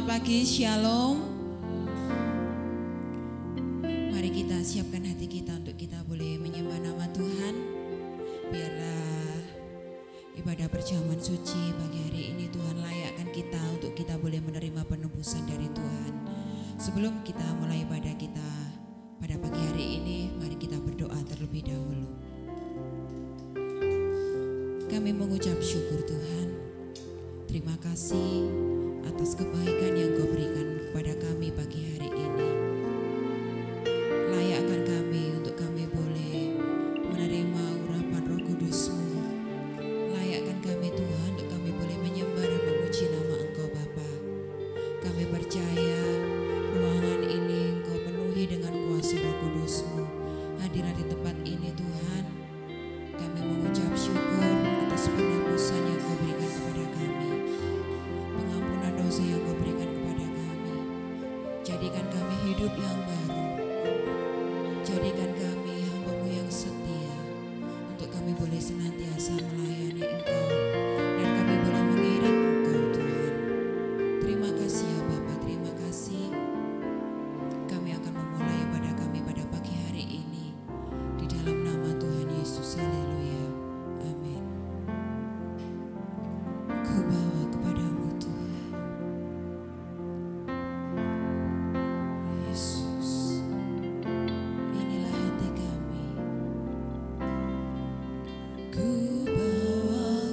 pagi, Shalom. Mari kita siapkan hati kita untuk kita boleh menyembah nama Tuhan. Biarlah ibadah perjamuan suci pagi hari ini Tuhan layakkan kita untuk kita boleh menerima penebusan dari Tuhan. Sebelum kita mulai ibadah kita pada pagi hari ini, mari kita berdoa terlebih dahulu. Kami mengucap syukur Tuhan. Terima kasih atas kebaikan yang Kau berikan kepada kami pagi hari ini. Layakkan kami untuk kami boleh menerima urapan Roh Kudus-Mu. Layakkan kami Tuhan untuk kami boleh menyembah dan memuji nama Engkau Bapa. Kami percaya ruangan ini Engkau penuhi dengan kuasa Roh Kudus-Mu. Hadirlah di tempat ini Tuhan. Kami mengucap syukur atas penebusan yang Kau berikan kepada kami, pengampunan dosa yang Kau berikan kepada kami. Jadikan kami hidup yang baru. Jadikan kami hamba-Mu yang setia, untuk kami boleh senantiasa melayani Engkau dan kami boleh mengiring Engkau Tuhan. Terima kasih ya Bapa, terima kasih. Kami akan memulai ibadah kami pada pagi hari ini di dalam nama Tuhan Yesus. Haleluya. Amin. Ku bawa kepadamu Tuhan Yesus, inilah hati kami. Ku bawa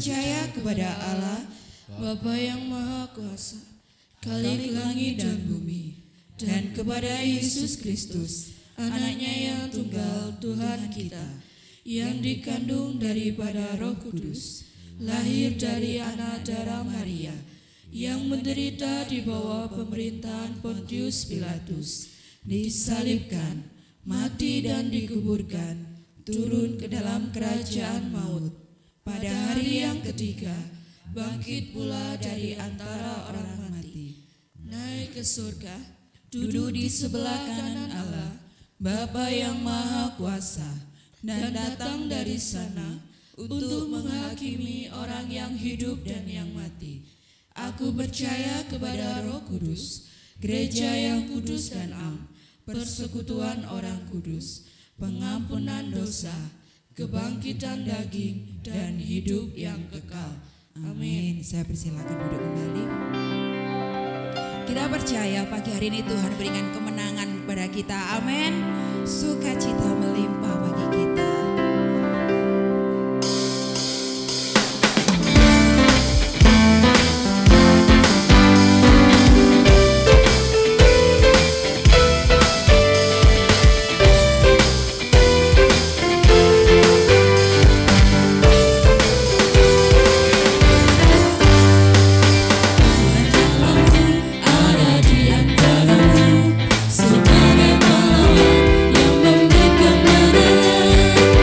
percaya kepada Allah, Bapa yang Maha Kuasa, Khalik langit dan bumi, dan kepada Yesus Kristus, anaknya yang tunggal Tuhan kita, yang dikandung daripada Roh Kudus, lahir dari anak darah Maria, yang menderita di bawah pemerintahan Pontius Pilatus, disalibkan, mati dan dikuburkan, turun ke dalam kerajaan maut. Pada hari yang ketiga, bangkit pula dari antara orang mati, naik ke surga, duduk di sebelah kanan Allah, Bapa yang Maha Kuasa, dan datang dari sana untuk menghakimi orang yang hidup dan yang mati. Aku percaya kepada Roh Kudus, gereja yang kudus dan am, persekutuan orang kudus, pengampunan dosa, kebangkitan daging, dan hidup yang kekal. Amin. Saya persilakan duduk kembali. Kita percaya pagi hari ini Tuhan berikan kemenangan kepada kita. Amin. Sukacita melimpah bagi kita. Sebagai pahlawan yang memberi kemenangan,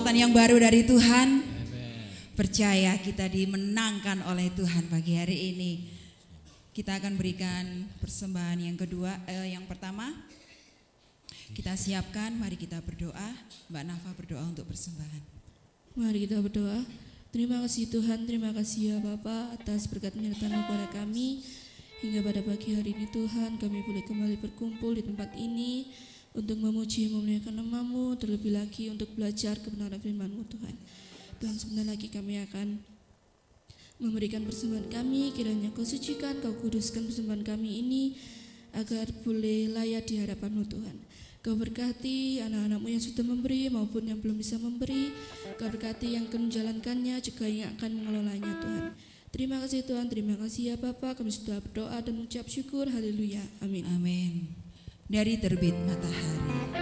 kekuatan yang baru dari Tuhan. Percaya kita dimenangkan oleh Tuhan pagi hari ini. Kita akan berikan persembahan yang kedua, yang pertama. Kita siapkan, mari kita berdoa. Mbak Nafa berdoa untuk persembahan. Mari kita berdoa. Terima kasih Tuhan, terima kasih ya Bapa atas berkat penyertaan kepada kami. Hingga pada pagi hari ini Tuhan, kami boleh kembali berkumpul di tempat ini untuk memuji memuliakan nama-Mu, terlebih lagi untuk belajar kebenaran firman-Mu Tuhan. Tuhan, sebentar lagi kami akan memberikan persembahan kami, kiranya Kau sucikan, Kau kuduskan persembahan kami ini agar boleh layak di hadapan-Mu Tuhan. Kau berkati anak-anak-Mu yang sudah memberi maupun yang belum bisa memberi. Kau berkati yang akan menjalankannya juga yang akan mengelolanya Tuhan. Terima kasih Tuhan, terima kasih ya Bapa. Kami sudah berdoa dan mengucap syukur. Haleluya. Amin. Amin. Dari terbit matahari.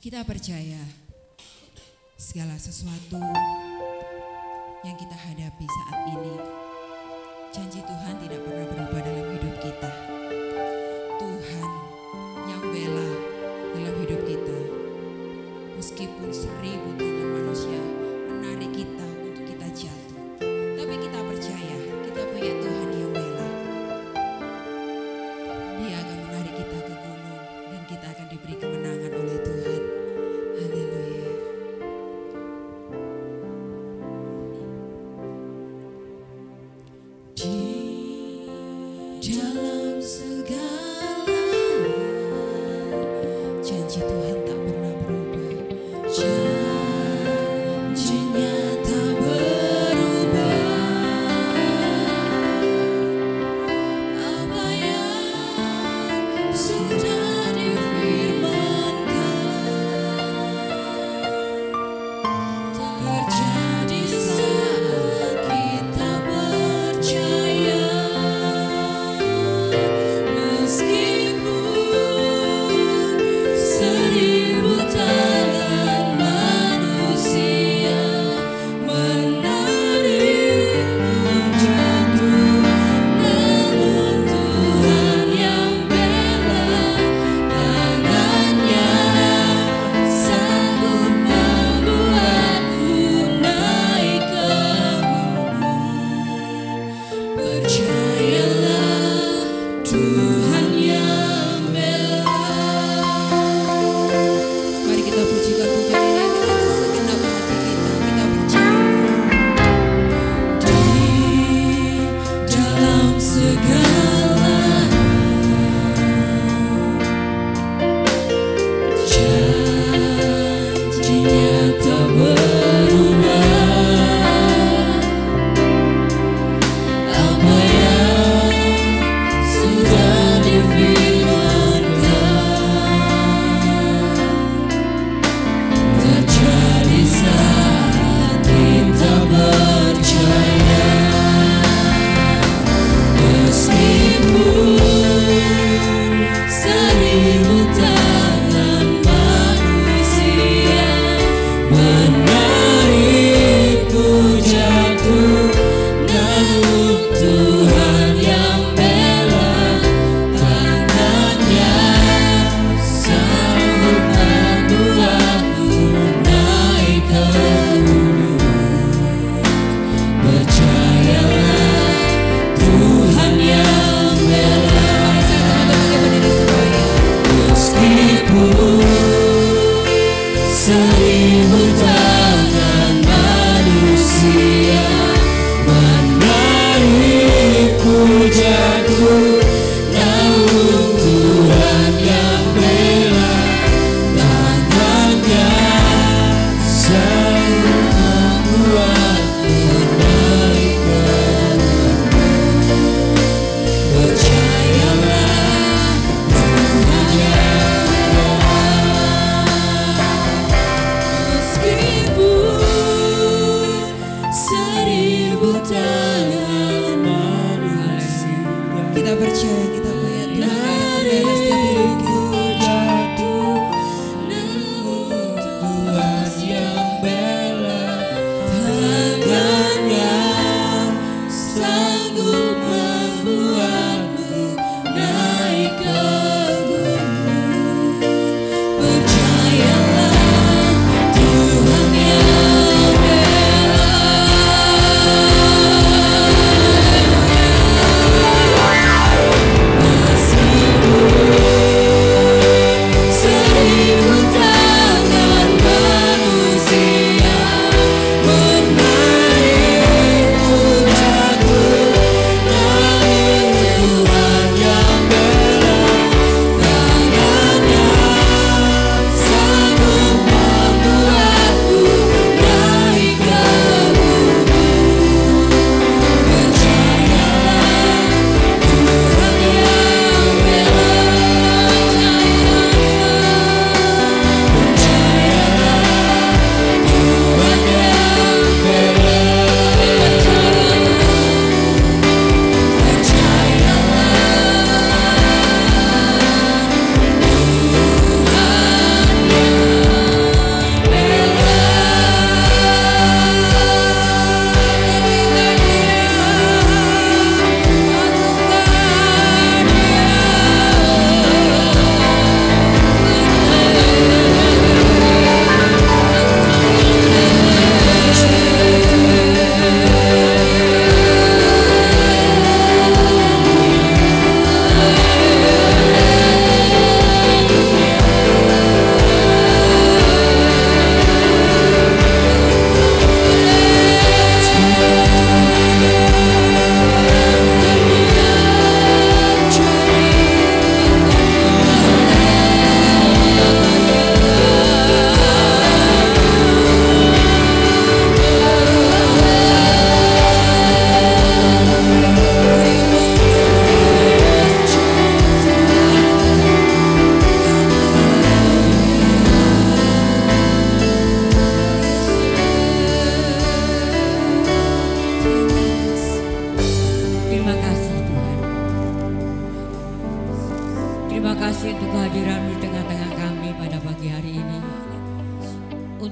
Kita percaya segala sesuatu yang kita hadapi saat ini, janji Tuhan tidak pernah berubah dalam hidup kita. Tuhan yang bela dalam hidup kita, meskipun 1000 tangan manusia menarik kita untuk kita jatuh, tapi kita percaya kita punya Tuhan yang bela. Dia akan menarik kita ke gunung dan kita akan diberi kemenangan oleh Tuhan. Haleluya. Di dalam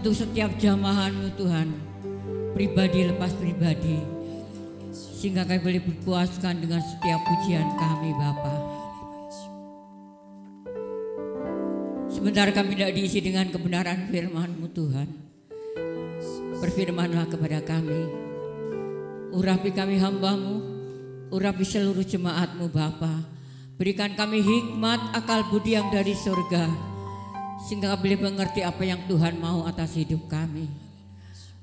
Untuk setiap jamahan-Mu Tuhan, pribadi lepas pribadi, sehingga kami boleh berpuaskan dengan setiap pujian kami Bapa. Sebentar kami tidak diisi dengan kebenaran firman-Mu Tuhan, berfirmanlah kepada kami, urapi kami hamba-Mu, urapi seluruh jemaat-Mu Bapa. Berikan kami hikmat akal budi yang dari surga, sehingga kami boleh mengerti apa yang Tuhan mau atas hidup kami.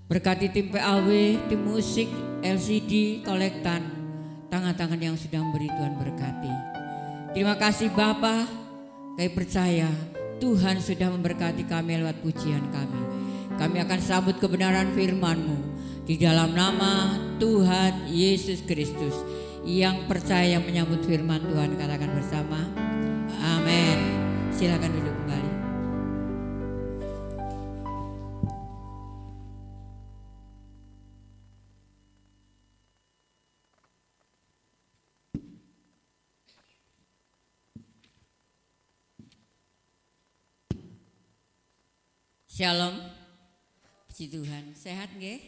Berkati tim PAW, tim musik, LCD, kolektan, tangan-tangan yang sudah memberi Tuhan berkati. Terima kasih Bapa, kami percaya Tuhan sudah memberkati kami lewat pujian kami. Kami akan sambut kebenaran firman-Mu di dalam nama Tuhan Yesus Kristus. Yang percaya menyambut firman Tuhan katakan bersama, amin. Silakan duduk kembali. Shalom, puji Tuhan. Sehat nggih?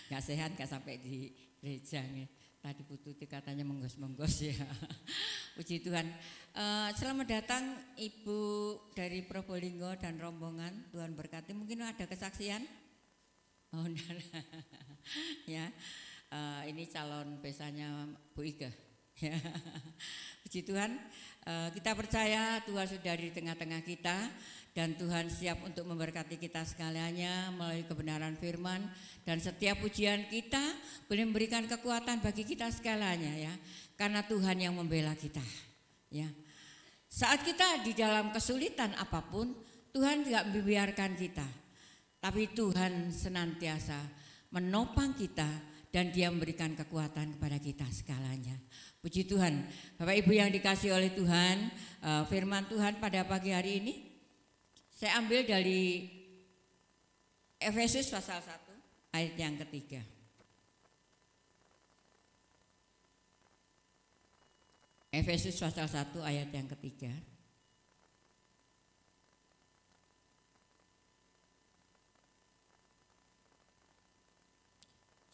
Gak sehat gak sampai di gereja nggih. Tadi Bu Tuti katanya menggos-menggos ya. Puji Tuhan. Selamat datang Ibu dari Probolinggo dan rombongan. Tuhan berkati. Mungkin ada kesaksian? Oh enggak. Ya. Ini calon besanya Bu Ika. Ya. Puji Tuhan, kita percaya Tuhan sudah di tengah-tengah kita dan Tuhan siap untuk memberkati kita sekaliannya melalui kebenaran firman, dan setiap pujian kita boleh memberikan kekuatan bagi kita sekaliannya ya, karena Tuhan yang membela kita ya. Saat kita di dalam kesulitan apapun, Tuhan tidak membiarkan kita, tapi Tuhan senantiasa menopang kita dan Dia memberikan kekuatan kepada kita segalanya. Puji Tuhan. Bapak Ibu yang dikasihi oleh Tuhan, firman Tuhan pada pagi hari ini saya ambil dari Efesus pasal 1 ayat yang ketiga. Efesus pasal 1 ayat yang ketiga.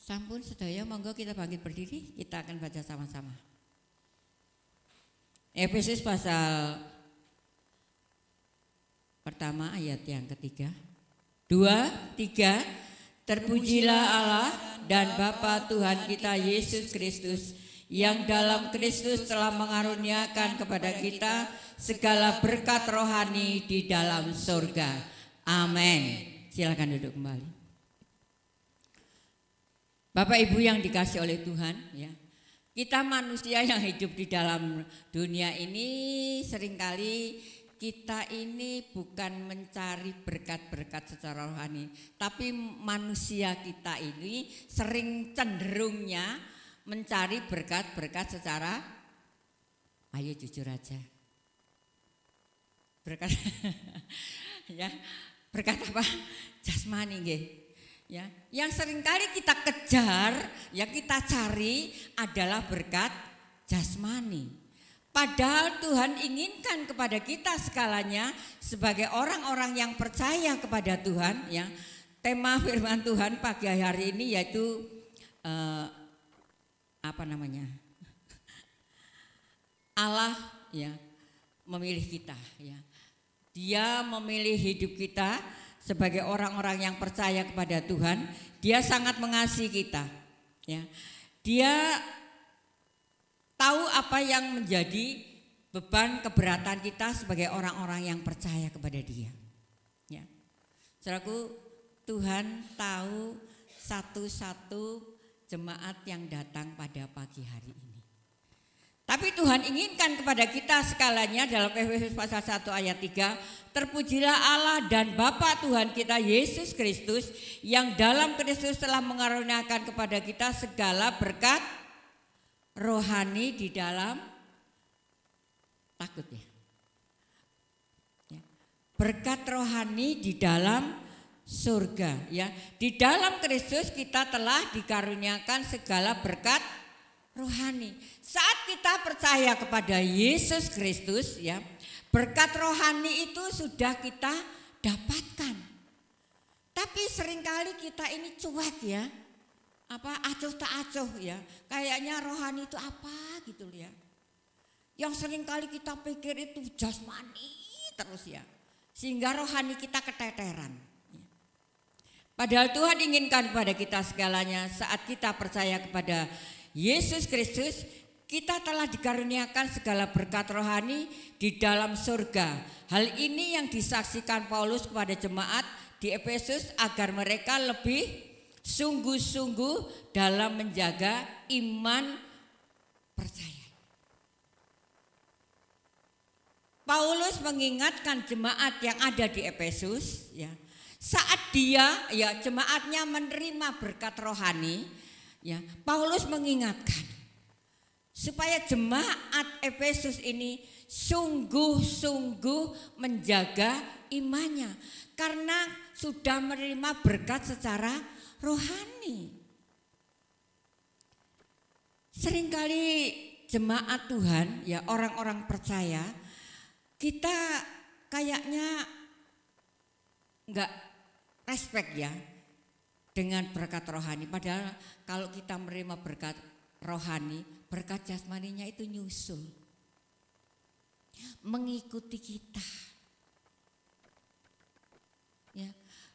Sampun sedaya, monggo kita bangkit berdiri, kita akan baca sama-sama. Efesus pasal pertama ayat yang ketiga. 2, 3. Terpujilah Allah dan Bapa Tuhan kita Yesus Kristus, yang dalam Kristus telah mengaruniakan kepada kita segala berkat rohani di dalam surga. Amin. Silakan duduk kembali. Bapak Ibu yang dikasihi oleh Tuhan ya. Kita manusia yang hidup di dalam dunia ini seringkali kita ini bukan mencari berkat-berkat secara rohani, tapi manusia kita ini sering cenderungnya mencari berkat-berkat secara, ayo jujur aja, berkat ya, berkat apa? Jasmani nggih. Ya, yang seringkali kita kejar, yang kita cari adalah berkat jasmani. Padahal Tuhan inginkan kepada kita segalanya sebagai orang-orang yang percaya kepada Tuhan. Ya, tema firman Tuhan pagi hari ini yaitu Allah ya memilih kita. Ya, Dia memilih hidup kita. Sebagai orang-orang yang percaya kepada Tuhan, Dia sangat mengasihi kita. Ya. Dia tahu apa yang menjadi beban keberatan kita sebagai orang-orang yang percaya kepada Dia. Ya. Saudaraku, Tuhan tahu satu-satu jemaat yang datang pada pagi hari ini. Tapi Tuhan inginkan kepada kita segalanya dalam Efesus pasal 1 ayat 3. Terpujilah Allah dan Bapa Tuhan kita Yesus Kristus, yang dalam Kristus telah mengaruniakan kepada kita segala berkat rohani di dalam, takut ya, berkat rohani di dalam surga ya. Di dalam Kristus kita telah dikaruniakan segala berkat rohani. Saat kita percaya kepada Yesus Kristus ya, berkat rohani itu sudah kita dapatkan. Tapi seringkali kita ini cuek ya, acuh tak acuh ya, kayaknya rohani itu apa gitu ya. Yang seringkali kita pikir itu jasmani terus ya, sehingga rohani kita keteteran. Padahal Tuhan inginkan kepada kita segalanya. Saat kita percaya kepada Yesus Kristus, kita telah dikaruniakan segala berkat rohani di dalam surga. Hal ini yang disaksikan Paulus kepada jemaat di Efesus agar mereka lebih sungguh-sungguh dalam menjaga iman percaya. Paulus mengingatkan jemaat yang ada di Efesus ya, saat jemaatnya menerima berkat rohani ya, Paulus mengingatkan supaya jemaat Efesus ini sungguh-sungguh menjaga imannya karena sudah menerima berkat secara rohani. Seringkali jemaat Tuhan ya, orang-orang percaya, kita kayaknya enggak respect ya dengan berkat rohani. Padahal kalau kita menerima berkat rohani, berkat jasmaninya itu nyusul, mengikuti kita. Ya,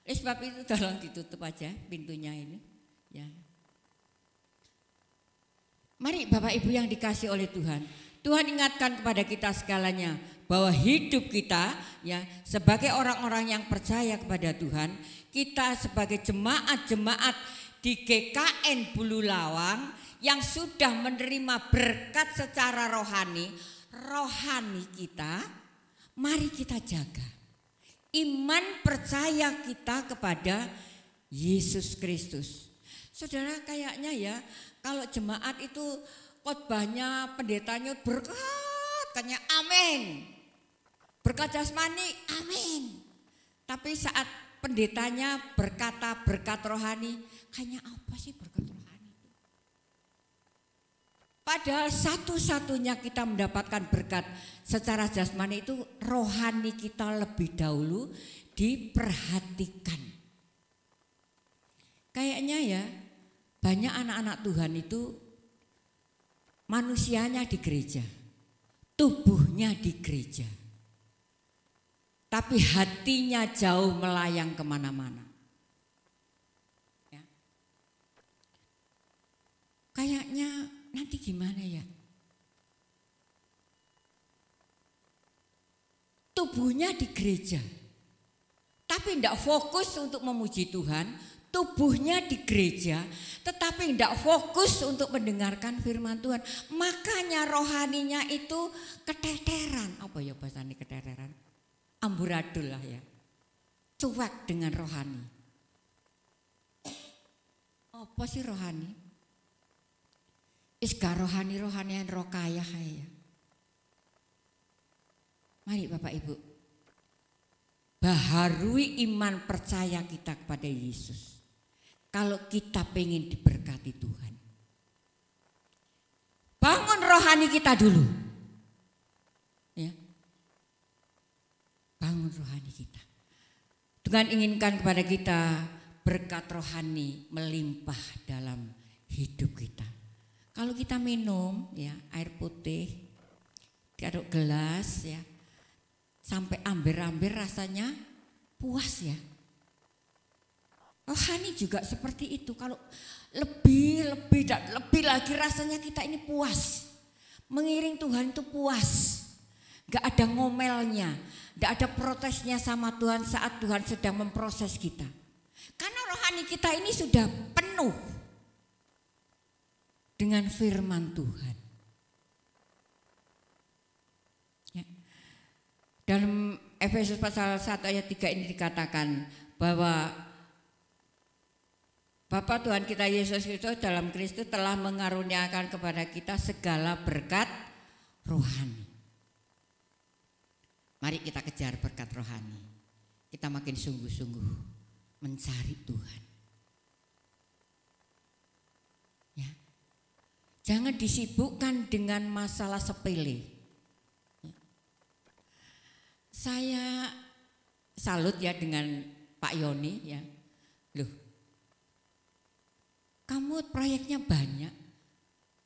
sebab itu tolong ditutup aja pintunya ini. Ya. Mari Bapak Ibu yang dikasih oleh Tuhan, Tuhan ingatkan kepada kita segalanya bahwa hidup kita ya sebagai orang-orang yang percaya kepada Tuhan, kita sebagai jemaat-jemaat di GKN Bulu Lawang yang sudah menerima berkat secara rohani kita, mari kita jaga iman percaya kita kepada Yesus Kristus. Saudara, kayaknya ya kalau jemaat itu khotbahnya pendetanya berkat, katanya amin. Berkat jasmani, amin. Tapi saat pendetanya berkata berkat rohani, kayaknya apa sih berkat rohani itu? Padahal satu-satunya kita mendapatkan berkat secara jasmani itu rohani kita lebih dahulu diperhatikan. Kayaknya ya banyak anak-anak Tuhan itu manusianya di gereja, tubuhnya di gereja, tapi hatinya jauh melayang kemana-mana. Ya. Kayaknya nanti gimana ya? Tubuhnya di gereja, tapi tidak fokus untuk memuji Tuhan. Tubuhnya di gereja, tetapi tidak fokus untuk mendengarkan firman Tuhan. Makanya rohaninya itu keteteran. Apa ya bahasanya keteteran? Amburadul lah ya. Cuek dengan rohani. Apa sih rohani? Iska rohani-rohanian rokayah ya. Mari Bapak Ibu, baharui iman percaya kita kepada Yesus. Kalau kita pengen diberkati Tuhan, bangun rohani kita dulu, ya, bangun rohani kita. Tuhan inginkan kepada kita berkat rohani melimpah dalam hidup kita. Kalau kita minum, ya, air putih, taruh gelas, ya, sampai amber-amber rasanya puas ya. Rohani juga seperti itu. Kalau lebih dan lebih lagi rasanya kita ini puas. Mengiring Tuhan itu puas. Gak ada ngomelnya, gak ada protesnya sama Tuhan saat Tuhan sedang memproses kita. Karena rohani kita ini sudah penuh dengan firman Tuhan. Ya. Dalam Efesus pasal 1 ayat 3 ini dikatakan bahwa Bapa Tuhan kita Yesus Kristus dalam Kristus telah mengaruniakan kepada kita segala berkat rohani. Mari kita kejar berkat rohani. Kita makin sungguh-sungguh mencari Tuhan. Ya. Jangan disibukkan dengan masalah sepele. Ya. Saya salut ya dengan Pak Yoni ya. Loh, kamu proyeknya banyak,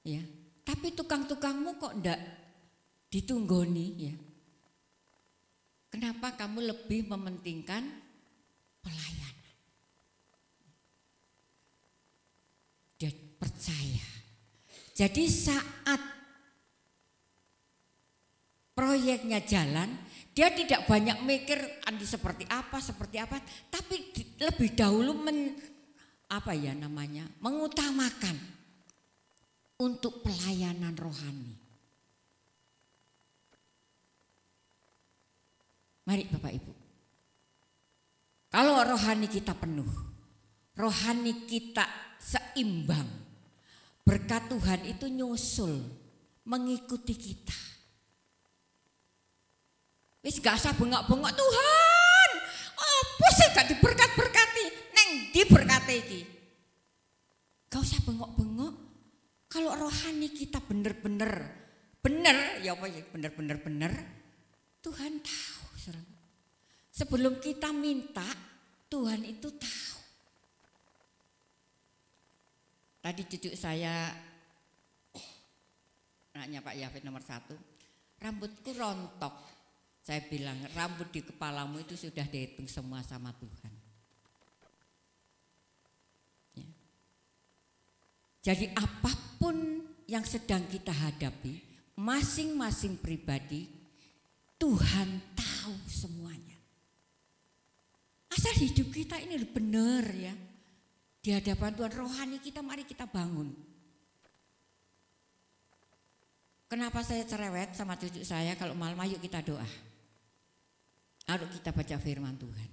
ya. Tapi tukang-tukangmu kok ndak ditunggoni, ya. Kenapa kamu lebih mementingkan pelayanan? Dia percaya. Jadi saat proyeknya jalan, dia tidak banyak mikir nanti seperti apa, tapi lebih dahulu mengutamakan untuk pelayanan rohani. Mari Bapak Ibu, kalau rohani kita penuh, rohani kita seimbang, berkat Tuhan itu nyusul mengikuti kita. Wis gak usah bengok-bengok, Tuhan apa sih gak diberkat-berkati, neng diberkati iki. Gak usah bengok-bengok. Kalau rohani kita bener-bener ya apa ya, bener-bener Tuhan tahu. Sebelum kita minta, Tuhan itu tahu. Tadi cucu saya, anaknya Pak Yafid nomor 1, rambutku rontok. Saya bilang rambut di kepalamu itu sudah dihitung semua sama Tuhan. Ya. Jadi apapun yang sedang kita hadapi, masing-masing pribadi, Tuhan tahu semuanya. Asal hidup kita ini benar ya. Di hadapan Tuhan, rohani kita, mari kita bangun. Kenapa saya cerewet sama cucu saya kalau malam, ayo kita doa. Ayo kita baca firman Tuhan.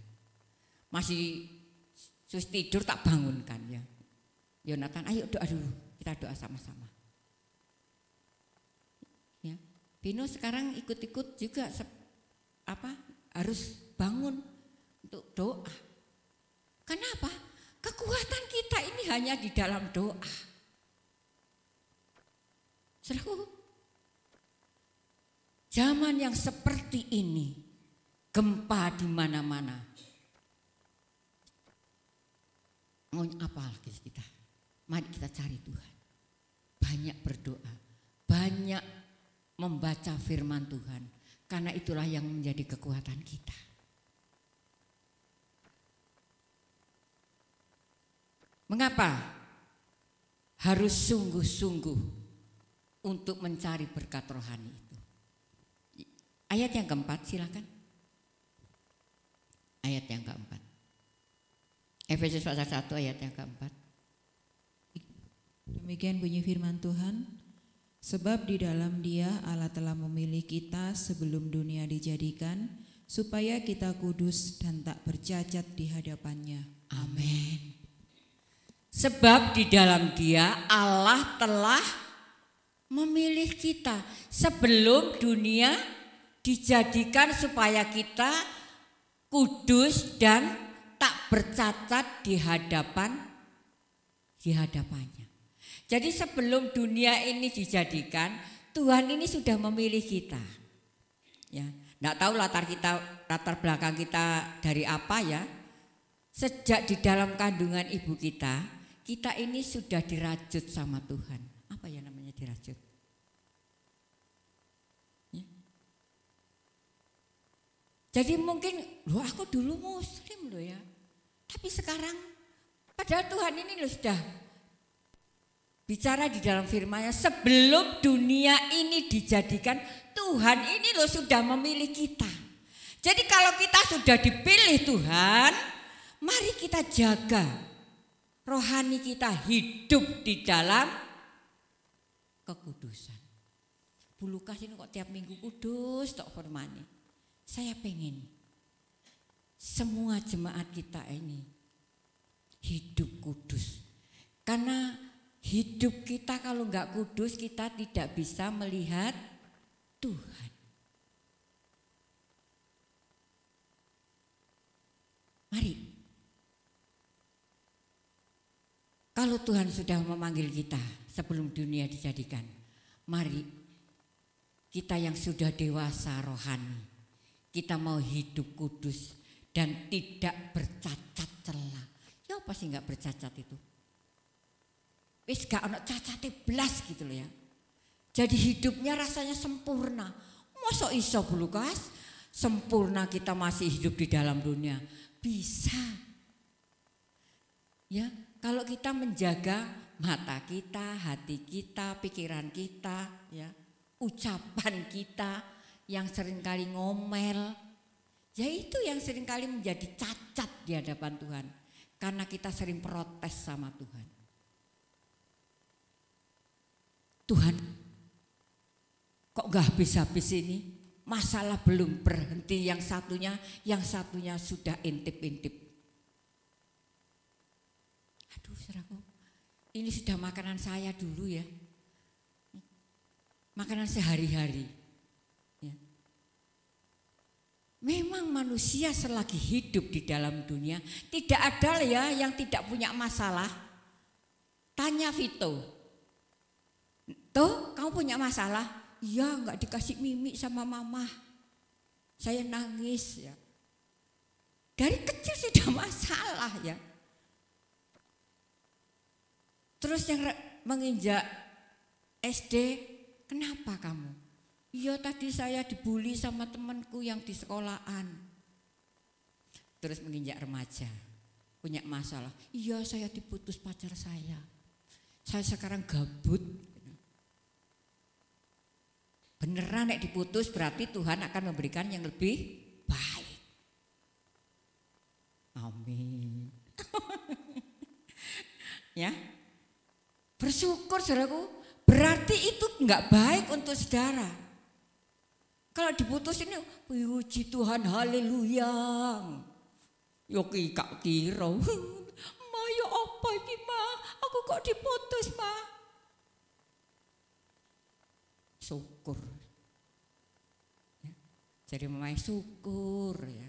Masih sus tidur tak bangunkan ya. Yonatan, ayo doa dulu, kita doa sama-sama. Ya. Bino sekarang ikut-ikut juga harus bangun untuk doa. Kenapa? Kekuatan kita ini hanya di dalam doa. Saudaraku, zaman yang seperti ini, gempa di mana-mana. Mau apa lagi kita? Mari kita cari Tuhan. Banyak berdoa, banyak membaca firman Tuhan. Karena itulah yang menjadi kekuatan kita. Mengapa harus sungguh-sungguh untuk mencari berkat rohani itu? Ayat yang keempat, silakan. Ayat yang keempat. Efesus pasal 1 ayat yang keempat. Demikian bunyi firman Tuhan. Sebab di dalam Dia Allah telah memilih kita sebelum dunia dijadikan, supaya kita kudus dan tak bercacat di hadapannya. Amin. Sebab di dalam Dia Allah telah memilih kita sebelum dunia dijadikan supaya kita kudus dan tak bercacat di hadapannya. Jadi sebelum dunia ini dijadikan, Tuhan ini sudah memilih kita. Ya, enggak tahu latar belakang kita dari apa ya. Sejak di dalam kandungan ibu kita ini sudah dirajut sama Tuhan. Apa ya namanya dirajut? Ya. Jadi mungkin, loh aku dulu muslim loh ya. Tapi sekarang, padahal Tuhan ini loh sudah bicara di dalam firman-Nya, sebelum dunia ini dijadikan, Tuhan ini loh sudah memilih kita. Jadi kalau kita sudah dipilih Tuhan, mari kita jaga rohani kita hidup di dalam kekudusan. Bu Lukas ini kok tiap minggu kudus tok firman-Nya. Saya pengen semua jemaat kita ini hidup kudus. Karena hidup kita kalau enggak kudus, kita tidak bisa melihat Tuhan. Mari. Kalau Tuhan sudah memanggil kita sebelum dunia dijadikan, mari kita yang sudah dewasa rohani, kita mau hidup kudus dan tidak bercacat celah. Ya apa sih enggak bercacat itu? Wis gak ono cacate blas gitu loh ya. Jadi hidupnya rasanya sempurna. Masa iso Bu Lukas? Sempurna kita masih hidup di dalam dunia. Bisa. Ya, kalau kita menjaga mata kita, hati kita, pikiran kita, ya, ucapan kita yang seringkali ngomel, ya itu yang seringkali menjadi cacat di hadapan Tuhan. Karena kita sering protes sama Tuhan. Tuhan, kok gak habis-habis ini? Masalah belum berhenti, yang satunya sudah intip-intip. Aduh saudaraku, ini sudah makanan saya dulu ya. Makanan sehari-hari. Ya. Memang manusia selagi hidup di dalam dunia, tidak ada ya yang tidak punya masalah. Tanya Vito. Tuh, kamu punya masalah? Iya, enggak dikasih mimi sama mama. Saya nangis ya. Dari kecil sudah masalah ya. Terus yang menginjak SD, kenapa kamu? Iya, tadi saya dibully sama temanku yang di sekolahan. Terus menginjak remaja, punya masalah. Iya, saya diputus pacar saya. Saya sekarang gabut. Beneran nek diputus berarti Tuhan akan memberikan yang lebih baik. Amin. Ya. Bersyukur saudaraku, berarti itu enggak baik untuk saudara. Kalau diputus ini, puji Tuhan, haleluya. Yo kak kira, ma yo apa iki ma? Aku kok diputus ma? Syukur. Ya. Jadi memang syukur ya.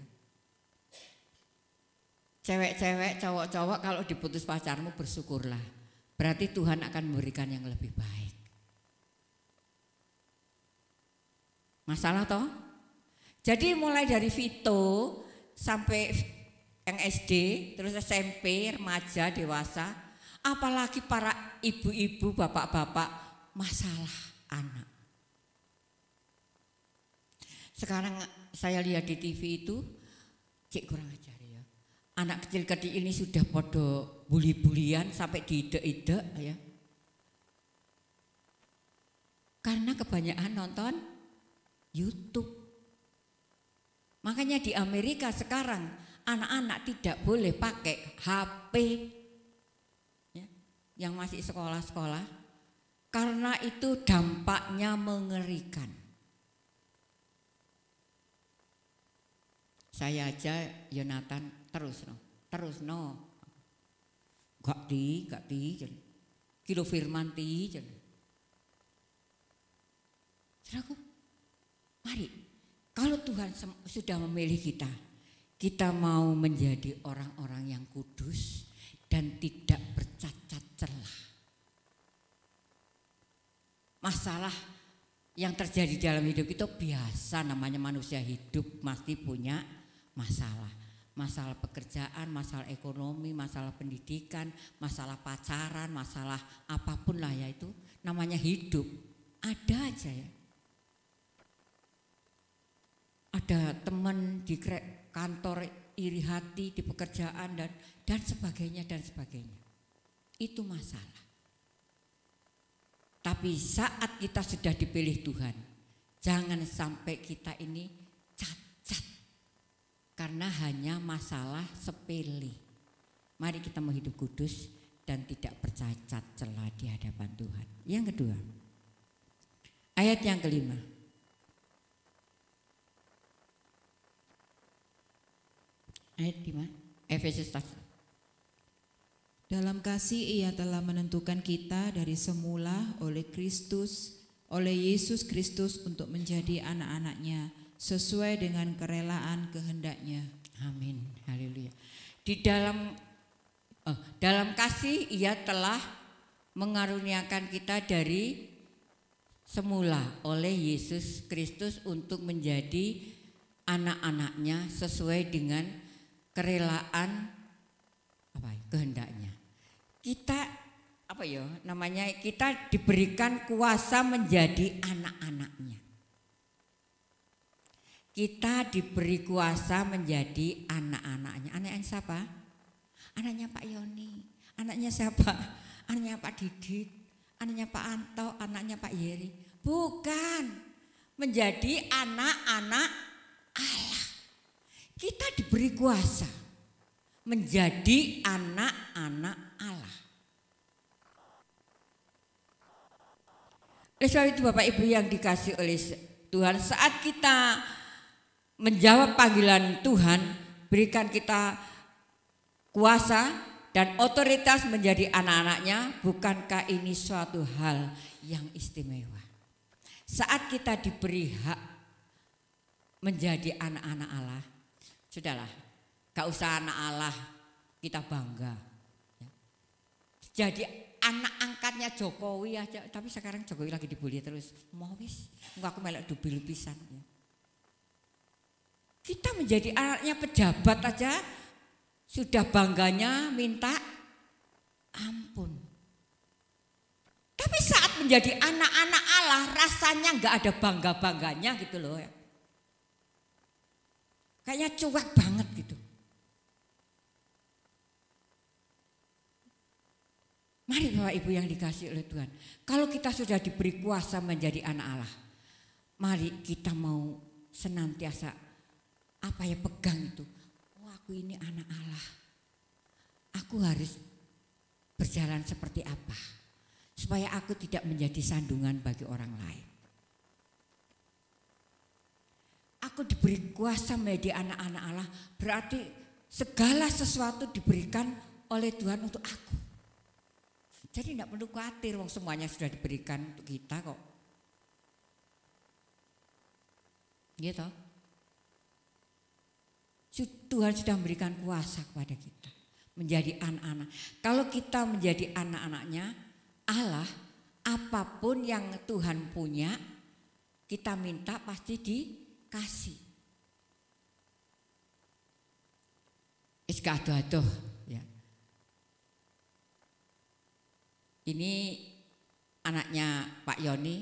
Cewek-cewek, cowok-cowok kalau diputus pacarmu bersyukurlah. Berarti Tuhan akan memberikan yang lebih baik. Masalah toh? Jadi mulai dari Vito sampai yang SD, terus SMP, remaja, dewasa, apalagi para ibu-ibu, bapak-bapak, masalah anak. Sekarang saya lihat di TV itu, cik kurang ajar ya. Anak kecil-kecil ini sudah podo buli-bulian sampai diidek-idek ya. Karena kebanyakan nonton YouTube. Makanya di Amerika sekarang anak-anak tidak boleh pakai HP ya, yang masih sekolah-sekolah karena itu dampaknya mengerikan. Saya aja Yonatan terus no. Gak ti, kilo firman ti. Saudaraku, mari kalau Tuhan sudah memilih kita mau menjadi orang-orang yang kudus dan tidak bercacat celah. Masalah yang terjadi dalam hidup itu biasa, namanya manusia hidup pasti punya masalah. Masalah pekerjaan, masalah ekonomi, masalah pendidikan, masalah pacaran, masalah apapun lah ya, itu namanya hidup. Ada aja ya. Ada teman di kantor iri hati, di pekerjaan dan sebagainya dan sebagainya. Itu masalah. Tapi saat kita sudah dipilih Tuhan, jangan sampai kita ini cacat. Karena hanya masalah sepele. Mari kita mau hidup kudus dan tidak bercacat celah di hadapan Tuhan. Yang kedua, ayat yang kelima. Ayat 5, Efesus 1. Dalam kasih ia telah menentukan kita dari semula oleh Yesus Kristus untuk menjadi anak-anaknya sesuai dengan kerelaan kehendaknya. Amin, haleluya. Di dalam kasih ia telah mengaruniakan kita dari semula oleh Yesus Kristus untuk menjadi anak-anaknya sesuai dengan kerelaan kehendaknya. Kita kita diberikan kuasa menjadi anak-anaknya. Kita diberi kuasa menjadi anak-anaknya. Anaknya siapa? Anaknya Pak Yoni. Anaknya siapa? Anaknya Pak Didit. Anaknya Pak Anto. Anaknya Pak Yeri. Bukan. Menjadi anak-anak Allah. Kita diberi kuasa menjadi anak-anak Allah. Oleh sebab itu Bapak Ibu yang dikasih oleh Tuhan, saat kita menjawab panggilan Tuhan, berikan kita kuasa dan otoritas menjadi anak-anaknya. Bukankah ini suatu hal yang istimewa? Saat kita diberi hak menjadi anak-anak Allah, sudahlah, gak usah anak Allah kita bangga. Jadi anak angkatnya Jokowi aja, tapi sekarang Jokowi lagi dibully terus. Mau wis, aku melok dubil pisan. Kita menjadi anaknya pejabat aja sudah bangganya minta ampun. Tapi saat menjadi anak-anak Allah rasanya nggak ada bangga-bangganya gitu loh ya. Kayaknya cuek banget gitu. Mari Bapak Ibu yang dikasih oleh Tuhan, kalau kita sudah diberi kuasa menjadi anak Allah, mari kita mau senantiasa pegang itu. Oh, aku ini anak Allah. Aku harus berjalan seperti apa supaya aku tidak menjadi sandungan bagi orang lain. Aku diberi kuasa menjadi anak-anak Allah, berarti segala sesuatu diberikan oleh Tuhan untuk aku. Jadi tidak perlu khawatir, wong semuanya sudah diberikan untuk kita kok. Gitu. Tuhan sudah memberikan kuasa kepada kita menjadi anak-anak. Kalau kita menjadi anak-anaknya Allah, apapun yang Tuhan punya, kita minta pasti dikasih. Aduh, ya. Ini anaknya Pak Yoni,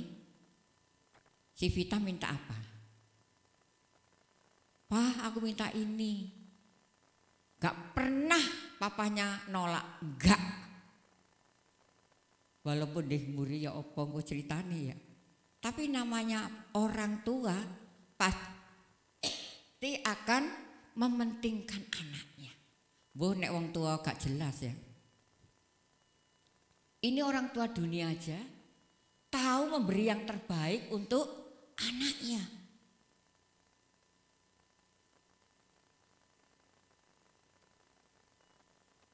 si Vita minta apa? Pak, aku minta ini. Gak pernah papanya nolak, enggak. Walaupun deh muri ya opo gue ceritanya ya. Tapi namanya orang tua pasti akan mementingkan anaknya. Boh nek wong tua gak jelas ya. Ini orang tua dunia aja tahu memberi yang terbaik untuk anaknya.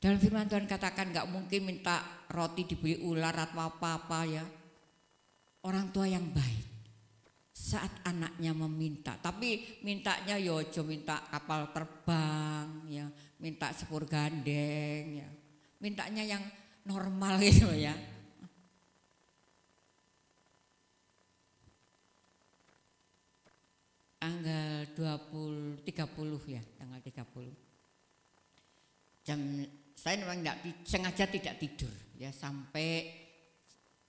Dalam firman Tuhan katakan gak mungkin minta roti diberi ular atau apa-apa ya. Orang tua yang baik saat anaknya meminta, tapi mintanya yojo minta kapal terbang ya, minta sepur gandeng ya, mintanya yang normal gitu ya. Tanggal 30 ya, tanggal 30. Saya memang sengaja tidak tidur ya sampai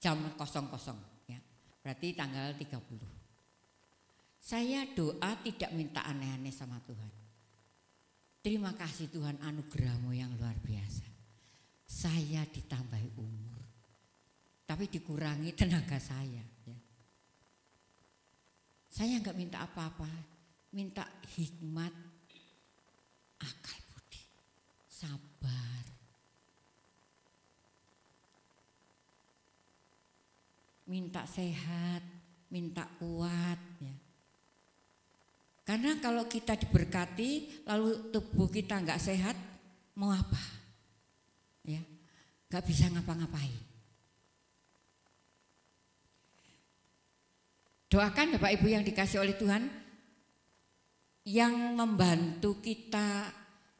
jam 00 ya. Berarti tanggal 30. Saya doa tidak minta aneh-aneh sama Tuhan. Terima kasih Tuhan, anugerah-Mu yang luar biasa. Saya ditambahi umur, tapi dikurangi tenaga saya ya. Saya enggak minta apa-apa, minta hikmat, akal budi, sabar. Minta sehat, minta kuat ya. Karena kalau kita diberkati lalu tubuh kita enggak sehat, mau apa? Ya, enggak bisa ngapa-ngapain. Doakan Bapak Ibu yang dikasih oleh Tuhan, yang membantu kita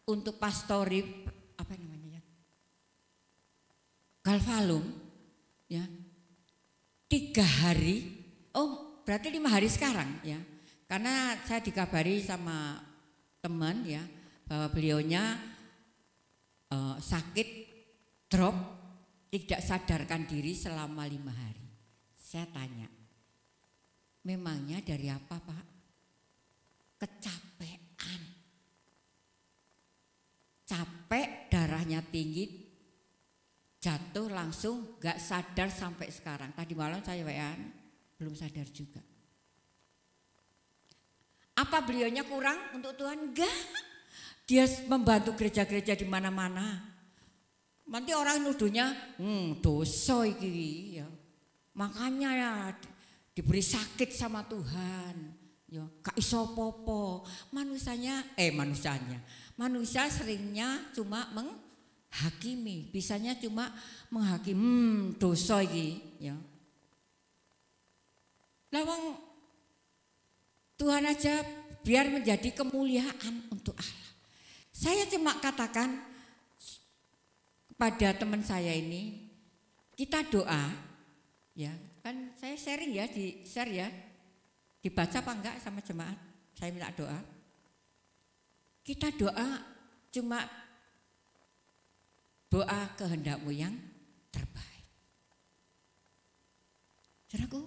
untuk pastori apa namanya ya, Galvalum ya, 3 hari, berarti 5 hari sekarang ya, karena saya dikabari sama teman ya bahwa beliaunya sakit drop, tidak sadarkan diri selama 5 hari. Saya tanya, memangnya dari apa Pak? Kecapean, capek, darahnya tinggi, jatuh langsung gak sadar sampai sekarang. Tadi malam saya WA-an belum sadar juga. Apa beliaunya kurang untuk Tuhan? Enggak. Dia membantu gereja-gereja di mana-mana. Nanti orang nuduhnya dosa iki ya. Makanya ya diberi sakit sama Tuhan. Ya, gak iso popo. Manusia seringnya cuma menghakimi, bisanya cuma menghakimi dosa iki ya. Lawang Tuhan aja biar menjadi kemuliaan untuk Allah. Saya cuma katakan kepada teman saya ini, kita doa ya, kan saya sharing ya, di share ya, dibaca apa enggak sama jemaat, saya minta doa. Kita doa cuma doa kehendak-Mu yang terbaik. Saudaraku,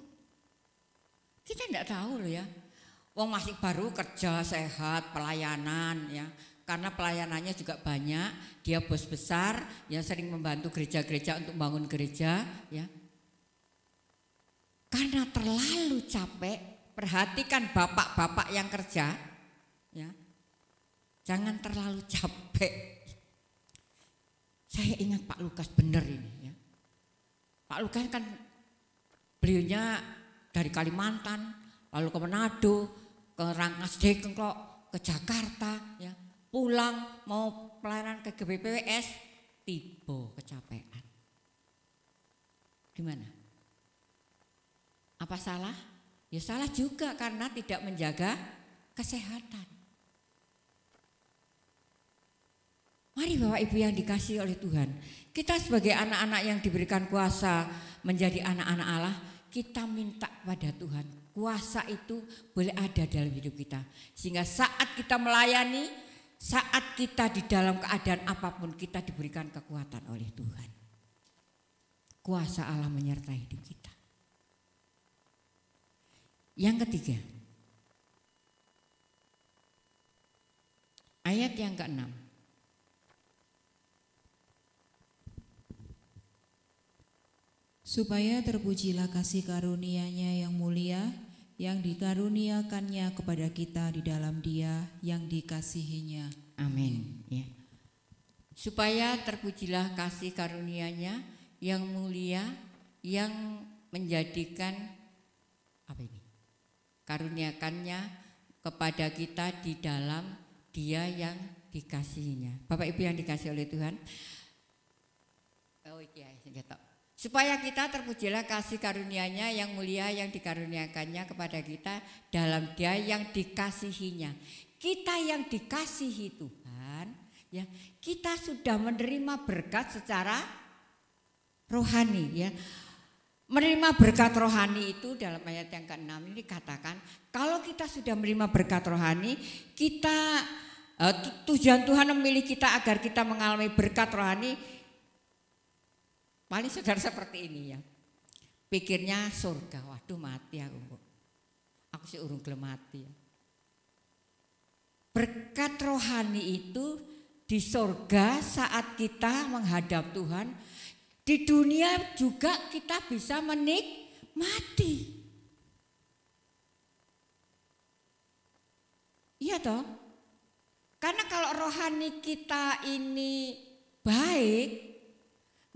kita enggak tahu loh ya. Wong masih baru kerja, sehat, pelayanan ya. Karena pelayanannya juga banyak, dia bos besar yang sering membantu gereja-gereja untuk bangun gereja ya. Karena terlalu capek, perhatikan bapak-bapak yang kerja, ya, jangan terlalu capek. Saya ingat Pak Lukas benar ini, ya. Pak Lukas kan beliaunya dari Kalimantan, lalu ke Manado, ke Rangkas Dengklok, ke Jakarta, ya, pulang mau pelayanan ke GBPWS, tiba kecapean. Gimana? Apa salah? Ya salah juga karena tidak menjaga kesehatan. Mari Bapak Ibu yang dikasihi oleh Tuhan, kita sebagai anak-anak yang diberikan kuasa menjadi anak-anak Allah, kita minta pada Tuhan, kuasa itu boleh ada dalam hidup kita. Sehingga saat kita melayani, saat kita di dalam keadaan apapun, kita diberikan kekuatan oleh Tuhan. Kuasa Allah menyertai hidup kita. Yang ketiga, ayat yang ke-6. Supaya terpujilah kasih karunia-Nya yang mulia, yang dikaruniakannya kepada kita di dalam Dia yang dikasihinya. Amin. Ya. Supaya terpujilah kasih karunia-Nya yang mulia, yang menjadikan apa ini? Karuniakannya kepada kita di dalam Dia yang dikasihinya. Bapak Ibu yang dikasihi oleh Tuhan. Oh iya, supaya kita terpujilah kasih karunia-Nya yang mulia, yang dikaruniakannya kepada kita dalam Dia yang dikasihinya. Kita yang dikasihi Tuhan, ya, kita sudah menerima berkat secara rohani, ya. Menerima berkat rohani itu dalam ayat yang ke-6 ini dikatakan, kalau kita sudah menerima berkat rohani, kita tujuan Tuhan memilih kita agar kita mengalami berkat rohani. Paling saudara seperti ini, ya. Pikirnya surga, waduh mati aku sih urung gelem mati, ya. Berkat rohani itu di surga saat kita menghadap Tuhan. Di dunia juga kita bisa menikmati. Iya toh? Karena kalau rohani kita ini baik,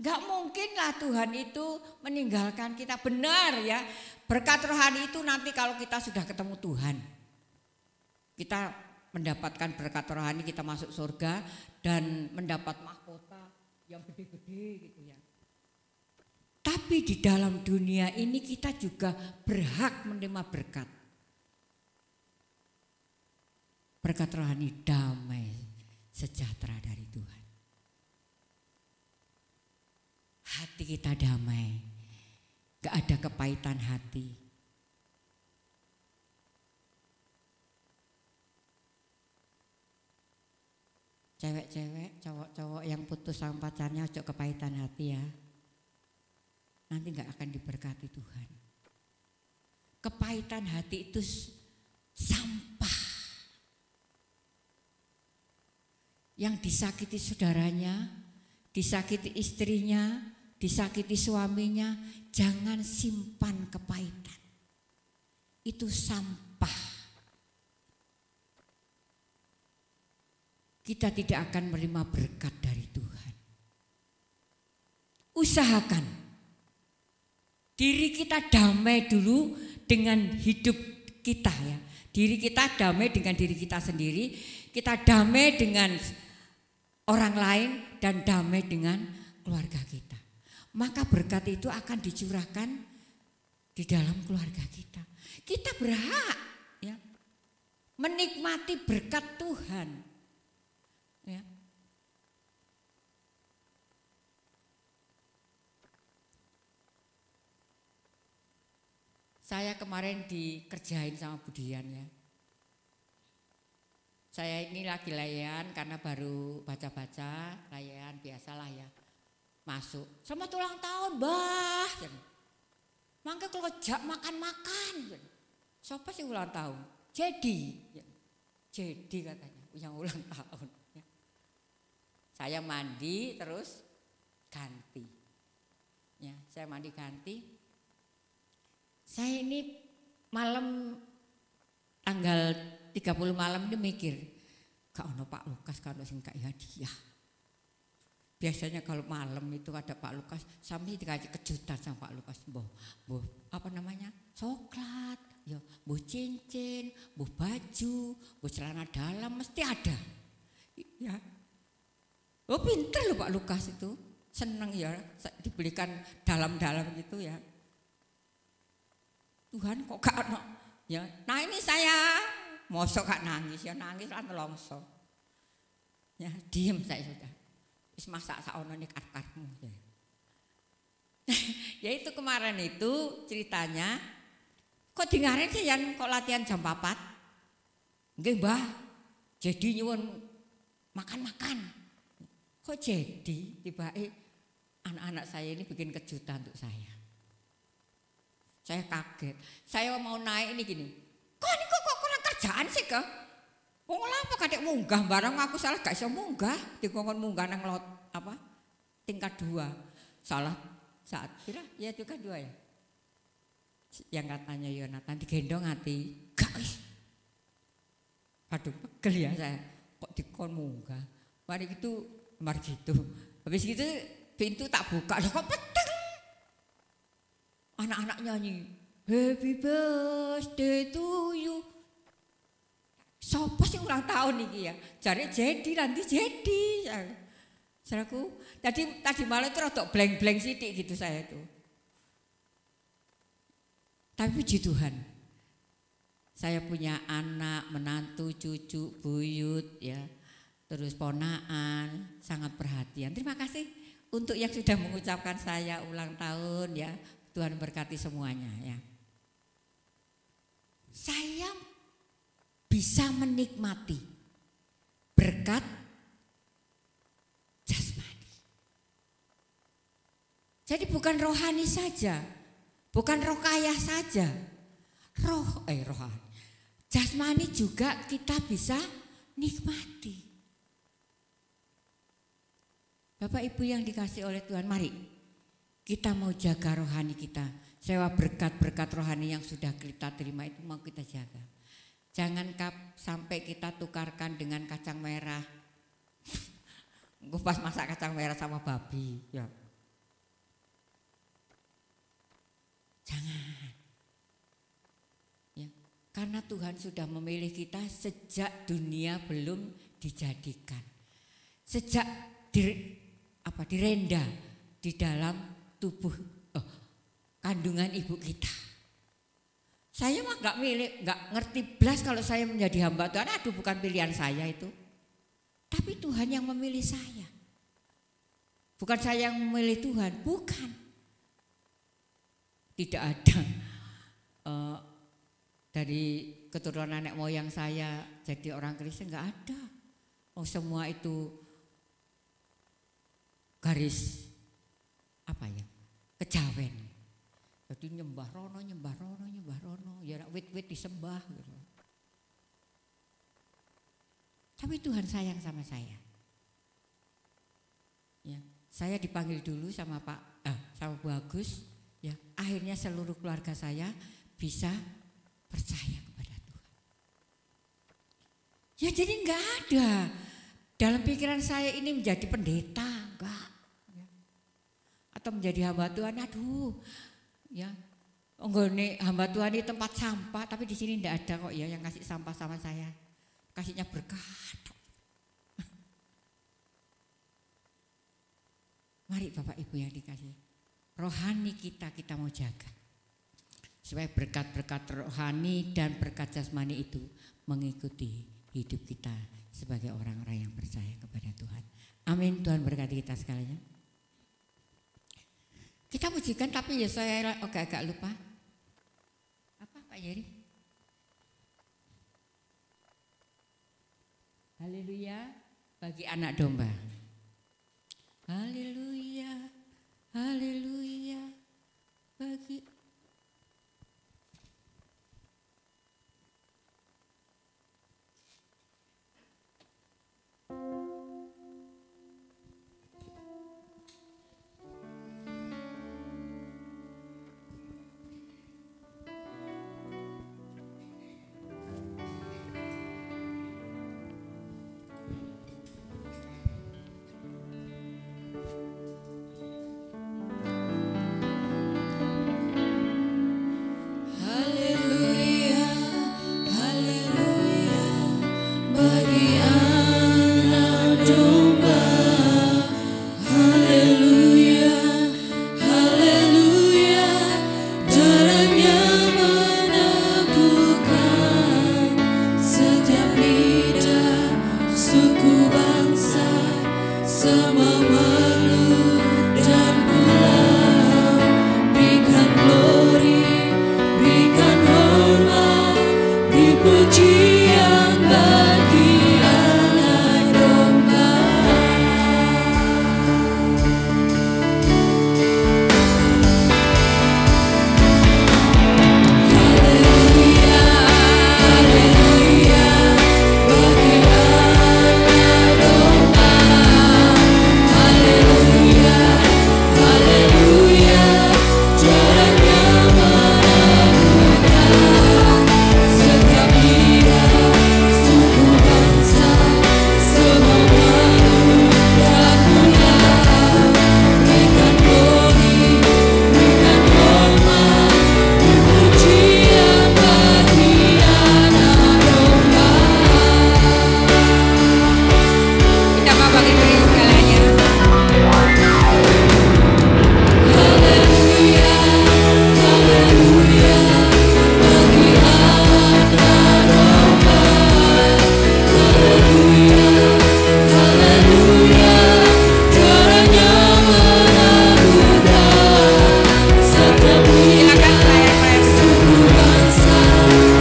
gak mungkinlah Tuhan itu meninggalkan kita. Benar, ya. Berkat rohani itu nanti kalau kita sudah ketemu Tuhan, kita mendapatkan berkat rohani, kita masuk surga dan mendapat mahkota yang gede-gede gitu, ya. Tapi di dalam dunia ini kita juga berhak menerima berkat. Berkat rohani, damai, sejahtera dari Tuhan. Hati kita damai, gak ada kepahitan hati. Cewek-cewek, cowok-cowok yang putus sama pacarnya ojo kepahitan hati, ya. Nanti gak akan diberkati Tuhan. Kepahitan hati itu sampah. Yang disakiti saudaranya, disakiti istrinya, disakiti suaminya, jangan simpan kepahitan. Itu sampah. Kita tidak akan menerima berkat dari Tuhan. Usahakan diri kita damai dulu dengan hidup kita, ya. Diri kita damai dengan diri kita sendiri, kita damai dengan orang lain dan damai dengan keluarga kita. Maka berkat itu akan dicurahkan di dalam keluarga kita. Kita berhak, ya, menikmati berkat Tuhan, ya. Saya kemarin dikerjain sama Budian, ya. Saya ini lagi layan karena baru baca-baca, layan biasalah, ya. Masuk, selamat ulang tahun, Bah. Mangke kalau jak makan-makan. Siapa sih ulang tahun? Jadi katanya yang ulang tahun, ya. Saya mandi terus ganti, ya. Saya mandi ganti. Saya ini malam tanggal 30 malam ini mikir, gak ono Pak Lukas kalau sing kaya hadiah. Biasanya kalau malam itu ada Pak Lukas, sampai dikasih kejutan sama Pak Lukas, boh apa namanya, coklat, ya, boh cincin, boh baju, boh celana dalam mesti ada, ya. Oh pinter loh Pak Lukas itu, seneng ya dibelikan dalam-dalam gitu ya. Tuhan kok gak ono, ya. Nah ini saya, mosok gak nangis ya, nangis lah nelongso, ya diem saya sudah. Wis masak saono nek karmu ya. Ya itu kemarin itu ceritanya kok dingaren sih Yan kok latihan jam 4. Nggih Mbah. Jadi nyuwun makan-makan. Kok jadi tibake anak-anak saya ini bikin kejutan untuk saya. Saya kaget. Saya mau naik ini gini. Kok ini kok kurang kerjaan sih kok? Wong apa kadek munggah barang aku salah gak iso munggah dikongkon munggah nang lot apa tingkat 2 salah saat kira ya tingkat 2 ya yang katanya Yonatan digendong hati gak wis aduh pegel ya saya kok dikon munggah mari gitu habis gitu pintu tak buka loh kok peteng anak-anak nyanyi happy birthday to you. Sopo sih ulang tahun iki ya? Jare jadi nanti jadi. Saudaraku, tadi malam itu rada blank-blank sidik gitu saya itu. Tapi puji Tuhan. Saya punya anak, menantu, cucu, buyut ya. Terus ponaan, sangat perhatian. Terima kasih untuk yang sudah mengucapkan saya ulang tahun ya. Tuhan berkati semuanya ya. Saya bisa menikmati berkat jasmani. Jadi bukan rohani saja, bukan roh kaya saja, rohani. Jasmani juga kita bisa nikmati. Bapak Ibu yang dikasih oleh Tuhan, mari kita mau jaga rohani kita. Sewa berkat-berkat rohani yang sudah kita terima itu mau kita jaga. Jangan sampai kita tukarkan dengan kacang merah. Gue pas masak kacang merah sama babi. Ya. Jangan. Ya. Karena Tuhan sudah memilih kita sejak dunia belum dijadikan. Sejak direnda di dalam tubuh kandungan ibu kita. Saya mah nggak ngerti belas kalau saya menjadi hamba Tuhan. Aduh bukan pilihan saya itu. Tapi Tuhan yang memilih saya. Bukan saya yang memilih Tuhan, bukan. Tidak ada dari keturunan nenek moyang saya jadi orang Kristen, nggak ada. Oh semua itu garis apa ya? Kejawen. Jadi nyembah rono, ya wit-wit disembah gitu. Tapi Tuhan sayang sama saya. Ya, saya dipanggil dulu sama sama Bu Agus, ya. Akhirnya seluruh keluarga saya bisa percaya kepada Tuhan. Ya jadi enggak ada dalam pikiran saya ini menjadi pendeta, enggak. Ya. Atau menjadi hamba Tuhan, aduh. Ya, enggak hamba Tuhan di tempat sampah, tapi di sini tidak ada kok ya yang kasih sampah sama saya, kasihnya berkat. Mari Bapak Ibu yang dikasih, rohani kita mau jaga, supaya berkat-berkat rohani dan berkat jasmani itu mengikuti hidup kita sebagai orang-orang yang percaya kepada Tuhan. Amin. Tuhan berkati kita sekalian. Kita pujikan tapi ya saya agak lupa. Apa Pak Yeri? Haleluya bagi anak domba. Haleluya, haleluya bagi domba. Haleluya, haleluya, darahnya meneguhkan setiap lidah, suku, bangsa, semua makhluk dan pulau. Berikan glory, berikan hormat, beri pujian bagi Anak Domba. Haleluya, haleluya, bagi Anak Domba. Haleluya, haleluya, darahnya meneguhkan setiap lidah, suku, bangsa, semua makhluk dan pulau. Berikan glory, berikan hormat, beri pujian bagi Anak Domba. Kita mau bagi beri segalanya. Haleluya, haleluya, bagi Anak Domba. Haleluya, haleluya, darahnya meneguhkan setiap lidah, suku, bangsa,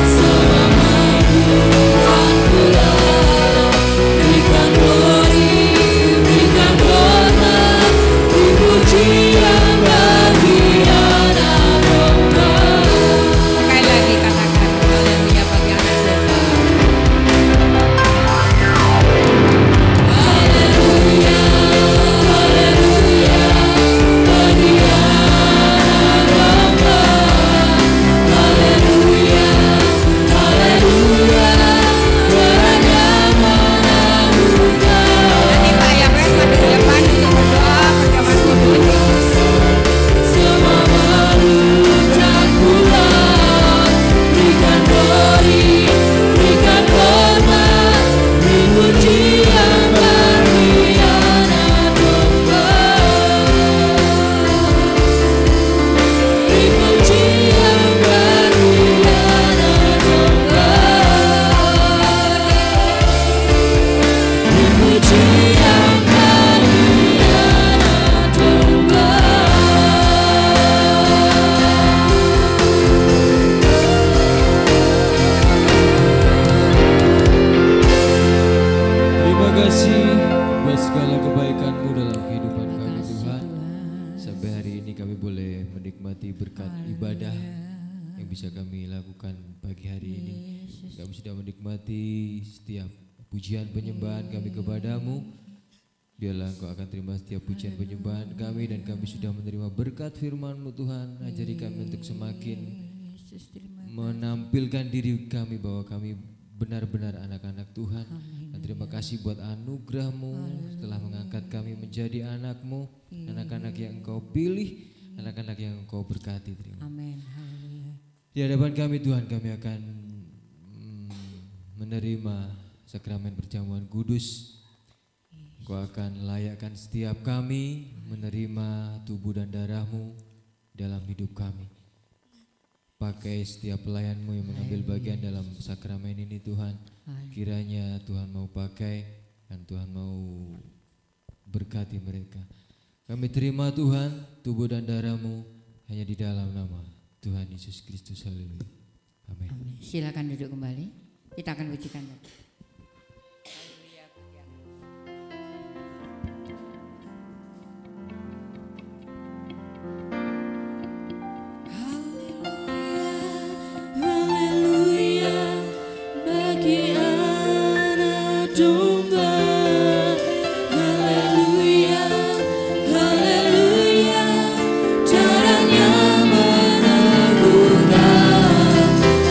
semua makhluk dan pulau. Berikan glory, berikan hormat, beri pujian bagi Anak Domba. Sekali lagi katakan haleluya bagi Anak Domba. Haleluya, haleluya, bagi Anak Domba. Haleluya, haleluya, darahnya meneguhkan Nanti Pak Yapres maju ke depan untuk berdoa perjamuan kudus. semua makhluk dan pulau. Berikan glory, berikan hormat, beri pujian bagi Anak Domba. Beri pujian bagi Anak Domba. Beri pujian bagi Anak Domba. Terima kasih buat segala kebaikan-Mu dalam kehidupan kami Tuhan. Sampai hari ini kami boleh menikmati berkat ibadah yang bisa kami lakukan pagi hari ini. Kami sudah menikmati setiap pujian penyembahan kami kepadamu. Biarlah Engkau akan terima setiap pujian penyembahan kami, dan kami sudah menerima berkat firman-Mu Tuhan. Ajari kami untuk semakin menampilkan diri kami bahwa kami benar-benar anak-anak Tuhan. Dan terima kasih buat anugerah-Mu setelah mengangkat kami menjadi anak-Mu, anak-anak yang Engkau pilih, anak-anak yang Engkau berkati. Terima. Amin. Haleluya. Di hadapan kami Tuhan, kami akan menerima sakramen perjamuan kudus. Engkau akan layakkan setiap kami menerima tubuh dan darah-Mu dalam hidup kami. Pakai setiap pelayan-Mu yang mengambil bagian dalam sakramen ini Tuhan. Kiranya Tuhan mau pakai dan Tuhan mau berkati mereka. Kami terima Tuhan tubuh dan darah-Mu hanya di dalam nama Tuhan Yesus Kristus. Haleluya. Amin. Amin. Silakan duduk kembali. Kita akan pujikan. Haleluya, bagi Anak Domba. Haleluya, haleluya, darahnya meneguhkan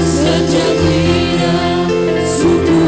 setiap lidah, suku,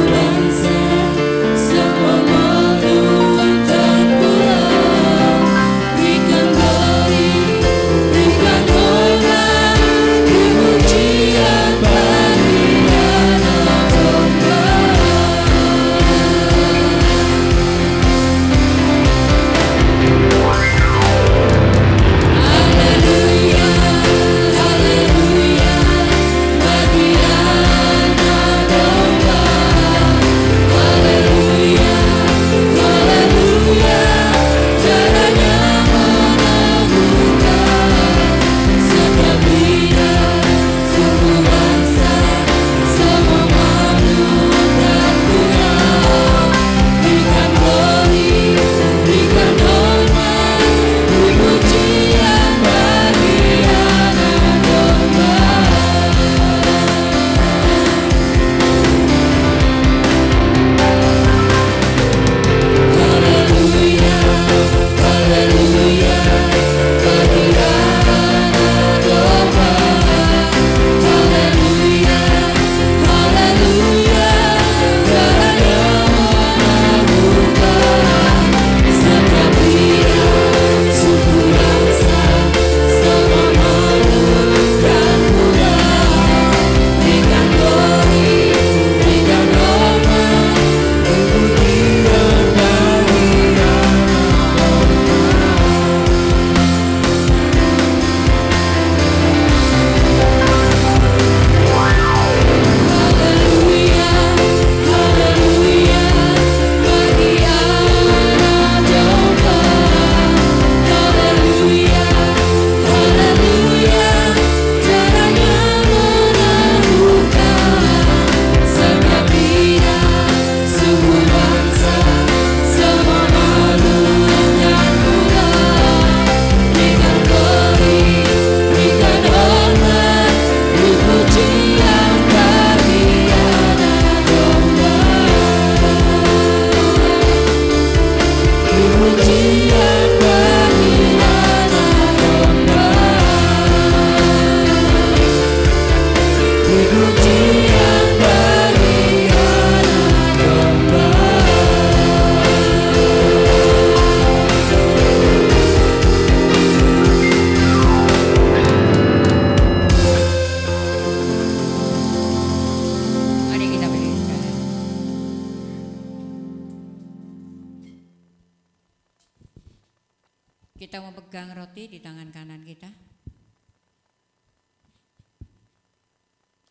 Kita memegang roti di tangan kanan kita.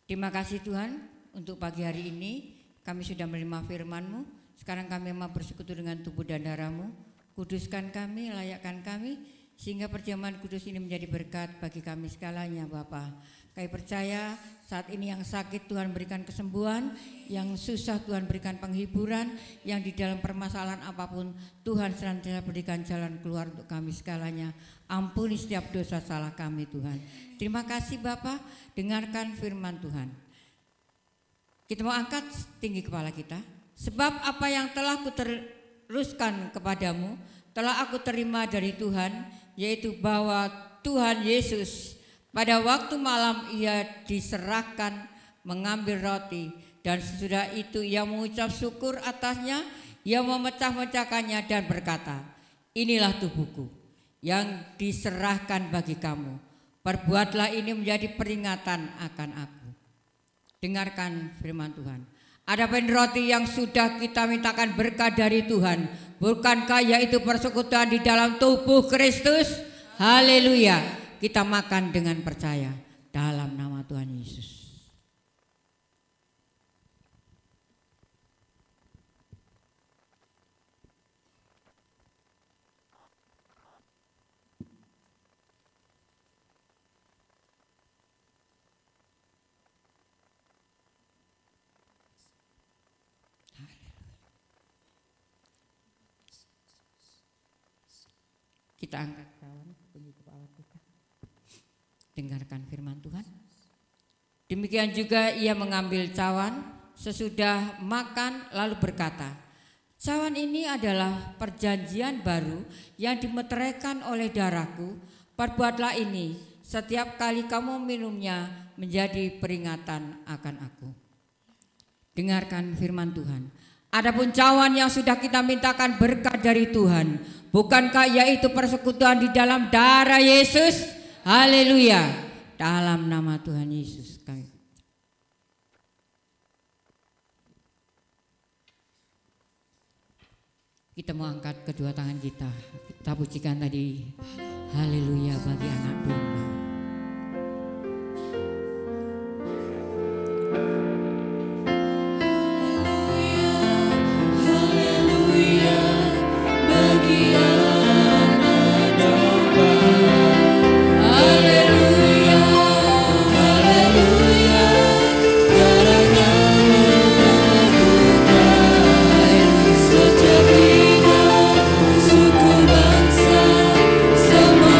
Terima kasih Tuhan untuk pagi hari ini kami sudah menerima firman-Mu. Sekarang kami mau bersekutu dengan tubuh dan darah-Mu. Kuduskan kami, layakkan kami, sehingga perjamuan kudus ini menjadi berkat bagi kami segalanya Bapa. Kami percaya saat ini yang sakit Tuhan berikan kesembuhan, yang susah Tuhan berikan penghiburan, yang di dalam permasalahan apapun Tuhan senantiasa berikan jalan keluar untuk kami segalanya. Ampuni setiap dosa salah kami Tuhan. Terima kasih Bapa, dengarkan firman Tuhan. Kita mau angkat tinggi kepala kita. Sebab apa yang telah kuteruskan kepadamu telah aku terima dari Tuhan, yaitu bahwa Tuhan Yesus pada waktu malam ia diserahkan mengambil roti, dan sesudah itu ia mengucap syukur atasnya, ia memecah-mecahkannya dan berkata, inilah tubuhku yang diserahkan bagi kamu. Perbuatlah ini menjadi peringatan akan aku. Dengarkan firman Tuhan. Adapun roti yang sudah kita mintakan berkat dari Tuhan, bukankah yaitu persekutuan di dalam tubuh Kristus? Haleluya. Kita makan dengan percaya dalam nama Tuhan Yesus. Kita angkat kawan tinggi kepala kita. Dengarkan firman Tuhan. Demikian juga ia mengambil cawan sesudah makan lalu berkata, cawan ini adalah perjanjian baru yang dimeteraikan oleh darahku. Perbuatlah ini setiap kali kamu minumnya menjadi peringatan akan aku. Dengarkan firman Tuhan. Adapun cawan yang sudah kita mintakan berkat dari Tuhan, bukankah yaitu persekutuan di dalam darah Yesus? Haleluya. Dalam nama Tuhan Yesus kami. Kita mau angkat kedua tangan kita. Kita pujikan tadi. Haleluya bagi anak domba. Suku bangsa semua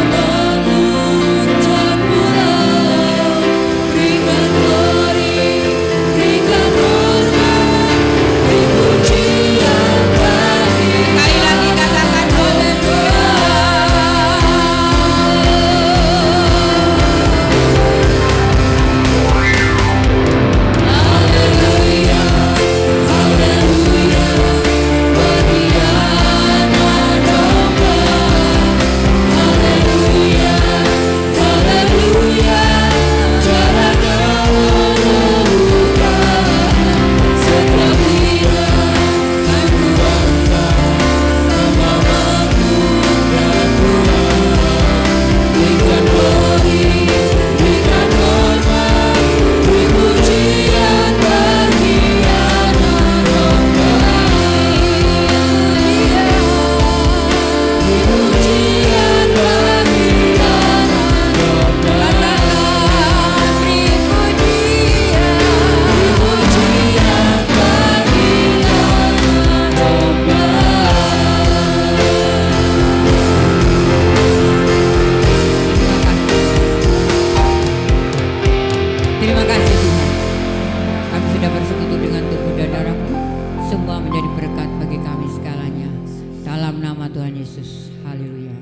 nama Tuhan Yesus. Haleluya.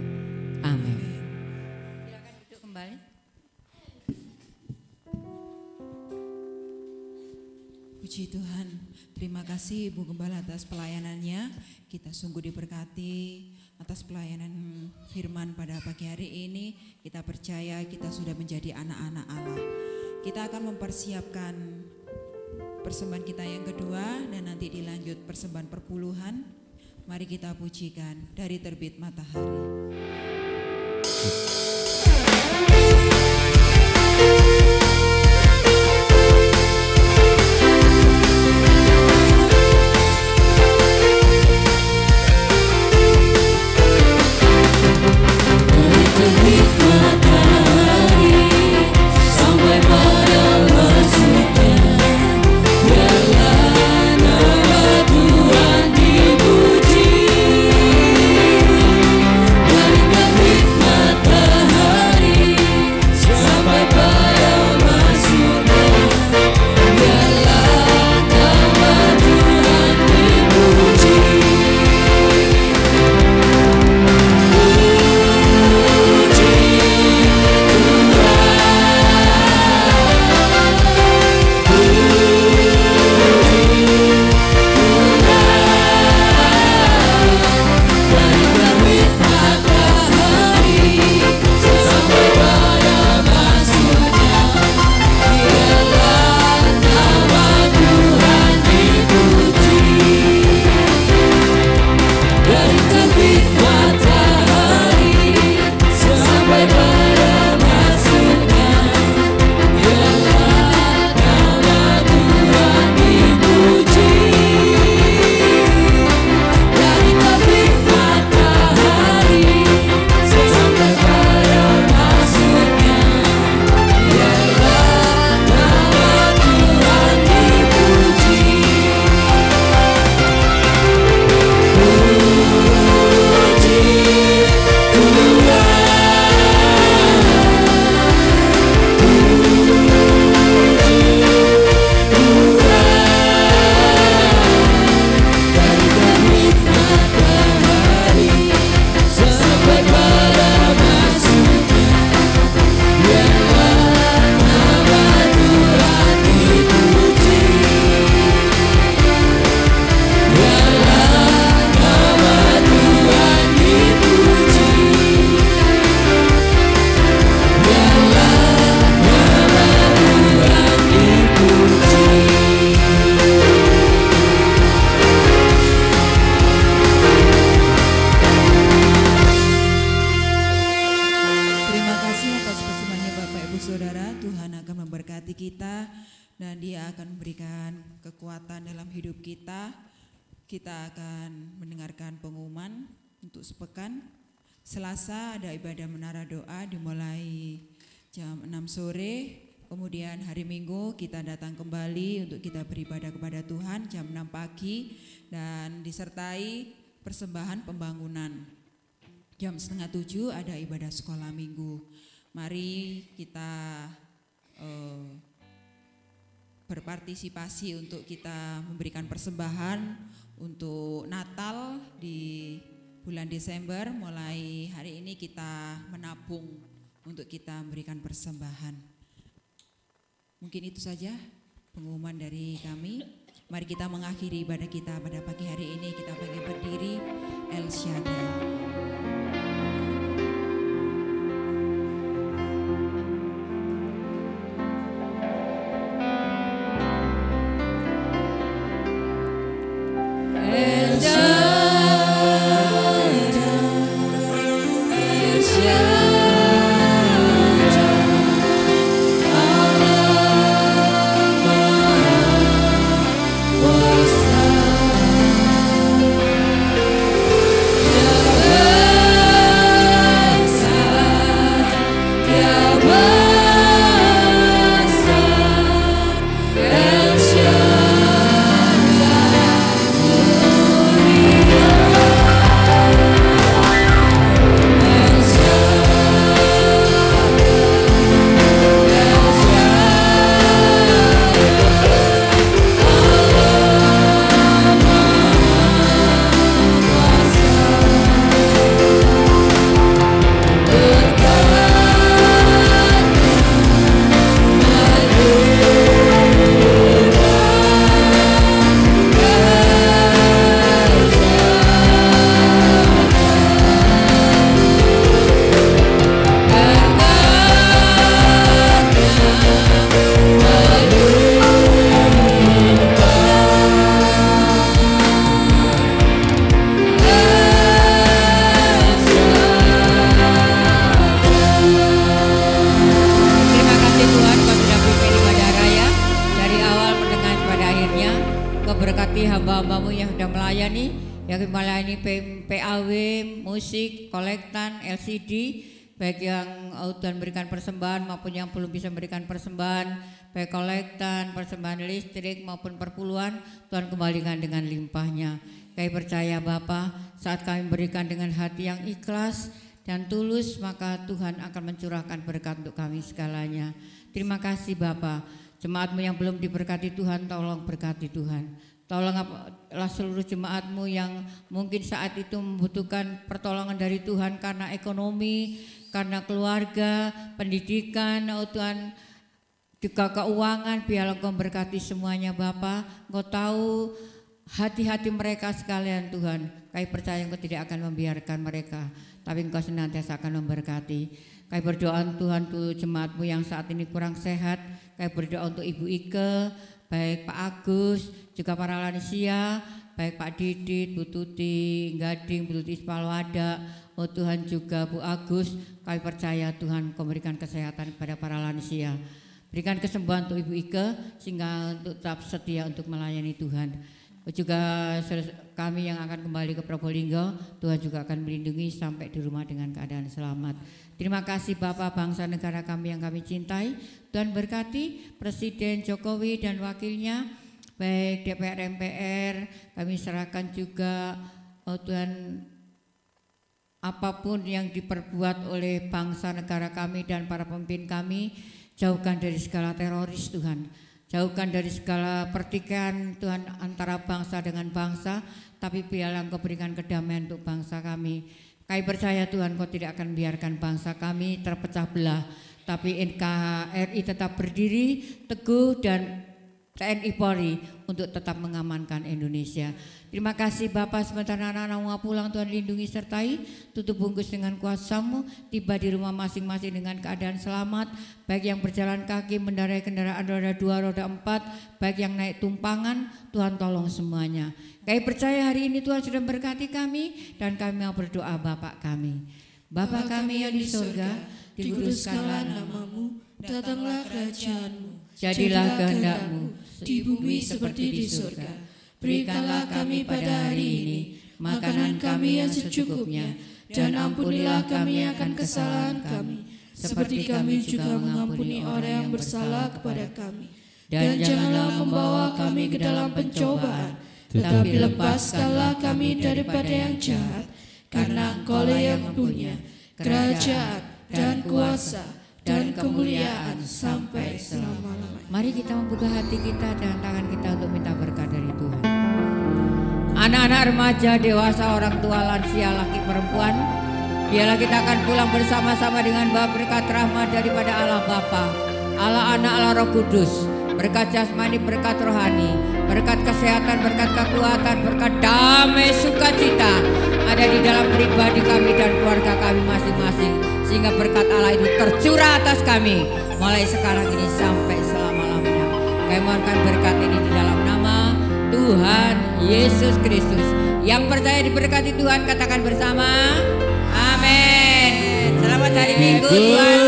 Amin. Silakan duduk kembali. Puji Tuhan, terima kasih Ibu Gembala atas pelayanannya. Kita sungguh diberkati atas pelayanan firman pada pagi hari ini. Kita percaya kita sudah menjadi anak-anak Allah. Kita akan mempersiapkan persembahan kita yang kedua dan nanti dilanjut persembahan perpuluhan. Mari kita pujikan dari terbit matahari. Kita akan mendengarkan pengumuman untuk sepekan. Selasa ada ibadah menara doa dimulai jam 6 sore. Kemudian hari Minggu kita datang kembali untuk kita beribadah kepada Tuhan jam 6 pagi. Dan disertai persembahan pembangunan. Jam 6:30 ada ibadah sekolah minggu. Mari kita berpartisipasi untuk kita memberikan persembahan untuk Natal di bulan Desember. Mulai hari ini kita menabung untuk kita memberikan persembahan. Mungkin itu saja pengumuman dari kami. Mari kita mengakhiri ibadah kita pada pagi hari ini. Kita bagi berdiri. El Shaddai. Yeah. yang melayani PAW, musik, kolektan, LCD, baik yang Tuhan berikan persembahan maupun yang belum bisa memberikan persembahan, baik kolektan, persembahan listrik maupun perpuluhan, Tuhan kembalikan dengan limpahnya. Kami percaya Bapa, saat kami berikan dengan hati yang ikhlas dan tulus, maka Tuhan akan mencurahkan berkat untuk kami segalanya. Terima kasih Bapa. Jemaat-Mu yang belum diberkati Tuhan, tolong berkati Tuhan. Tolonglah seluruh jemaat-Mu yang mungkin saat itu membutuhkan pertolongan dari Tuhan karena ekonomi, karena keluarga, pendidikan, Tuhan, juga keuangan. Biarlah Engkau berkati semuanya Bapa. Engkau tahu hati-hati mereka sekalian Tuhan. Kami percaya Engkau tidak akan membiarkan mereka, tapi Engkau senantiasa akan memberkati. Kami berdoa Tuhan untuk jemaat-Mu yang saat ini kurang sehat. Kami berdoa untuk Ibu Ike, baik Pak Agus, juga para lansia, baik Pak Didit, Bu Tuti Gading, Bu Tuti Spalwada, oh Tuhan juga Bu Agus. Kami percaya Tuhan Kau berikan kesehatan kepada para lansia. Berikan kesembuhan untuk Ibu Ike sehingga untuk tetap setia untuk melayani Tuhan. Juga kami yang akan kembali ke Probolinggo, Tuhan juga akan melindungi sampai di rumah dengan keadaan selamat. Terima kasih Bapak, bangsa negara kami yang kami cintai. Tuhan berkati Presiden Jokowi dan wakilnya, baik DPR MPR, kami serahkan juga Tuhan, apapun yang diperbuat oleh bangsa negara kami dan para pemimpin kami, jauhkan dari segala teroris Tuhan. Jauhkan dari segala pertikaian Tuhan antara bangsa dengan bangsa, tapi biarlah Engkau berikan kedamaian untuk bangsa kami. Kami percaya Tuhan Kau tidak akan biarkan bangsa kami terpecah belah, tapi NKRI tetap berdiri teguh dan TNI Polri untuk tetap mengamankan Indonesia. Terima kasih Bapak, sementara anak-anak pulang Tuhan lindungi sertai, tutup bungkus dengan kuasa-Mu, tiba di rumah masing-masing dengan keadaan selamat, baik yang berjalan kaki, mengendarai kendaraan roda 2, roda 4, baik yang naik tumpangan, Tuhan tolong semuanya. Kami percaya hari ini Tuhan sudah berkati kami dan kami mau berdoa Bapak kami. Bapa kami yang di surga, dikuduskanlah nama-Mu, datanglah kerajaan-Mu, jadilah kehendak-Mu di bumi seperti di surga. Berikanlah kami pada hari ini makanan kami yang secukupnya, dan ampunilah kami akan kesalahan kami, seperti kami juga mengampuni orang yang bersalah kepada kami. Dan janganlah membawa kami ke dalam pencobaan, tetapi lepaskanlah kami daripada yang jahat, karena Engkau-lah yang punya kerajaan dan kuasa dan kemuliaan sampai selama-lamanya. Mari kita membuka hati kita dan tangan kita untuk minta berkat dari Tuhan. Anak-anak remaja, dewasa, orang tua, lansia, laki perempuan, biarlah kita akan pulang bersama-sama dengan berkat rahmat daripada Allah Bapa, Allah Anak, Allah Roh Kudus. Berkat jasmani, berkat rohani, berkat kesehatan, berkat kekuatan, berkat damai, sukacita ada di dalam pribadi kami dan keluarga kami masing-masing, sehingga berkat Allah itu tercurah atas kami mulai sekarang ini sampai selama-lamanya. Kami mohonkan berkat ini di dalam nama Tuhan Yesus Kristus. Yang percaya diberkati Tuhan katakan bersama amin. Selamat hari Minggu Tuhan.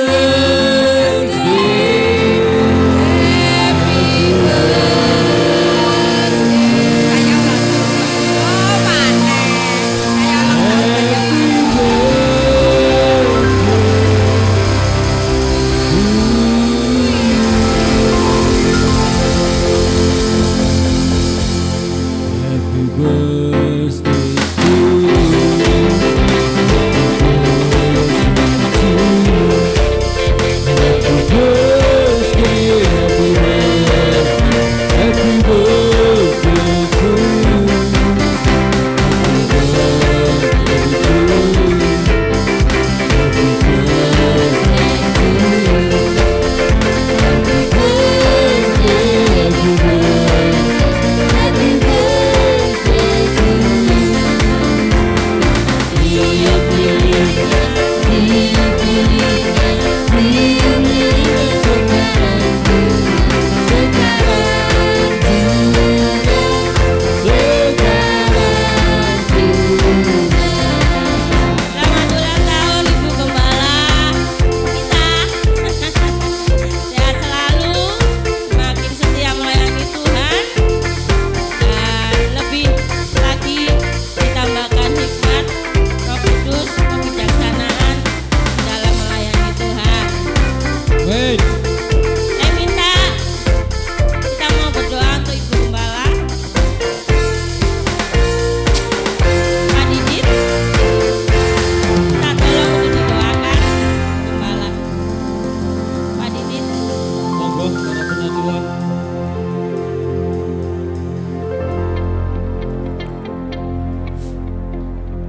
Happy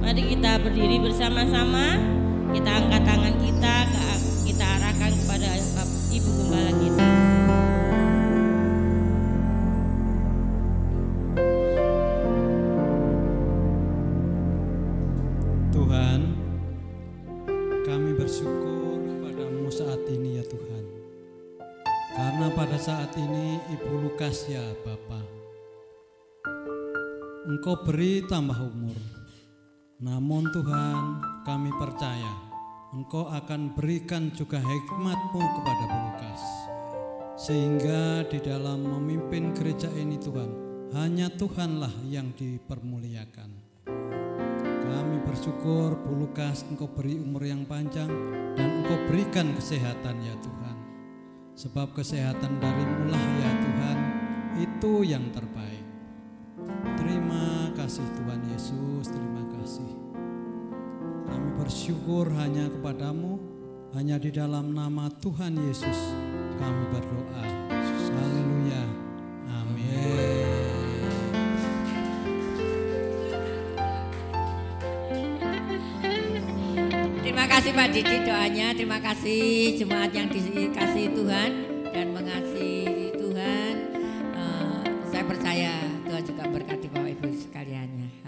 Mari kita berdiri bersama-sama, kita angkat tangan kita arahkan kepada Ibu Gembala kita. Tuhan, kami bersyukur kepadamu saat ini ya Tuhan. Karena pada saat ini Ibu Lukas ya Bapa, Engkau beri tambah umur. Namun Tuhan, kami percaya Engkau akan berikan juga hikmat-Mu kepada Bu Lukas. Sehingga di dalam memimpin gereja ini Tuhan, hanya Tuhanlah yang dipermuliakan. Kami bersyukur Bu Lukas Engkau beri umur yang panjang dan Engkau berikan kesehatan ya Tuhan. Sebab kesehatan darimu lah ya Tuhan, itu yang terbaik. Terima kasih Tuhan Yesus, terima kasih. Kami bersyukur hanya kepadamu, hanya di dalam nama Tuhan Yesus kami berdoa. Haleluya. Amin. Terima kasih Pak Didi doanya, terima kasih jemaat yang dikasihi Tuhan dan mengasihi Tuhan. Saya percaya Tuhan juga berkati Bapak Ibu sekaliannya.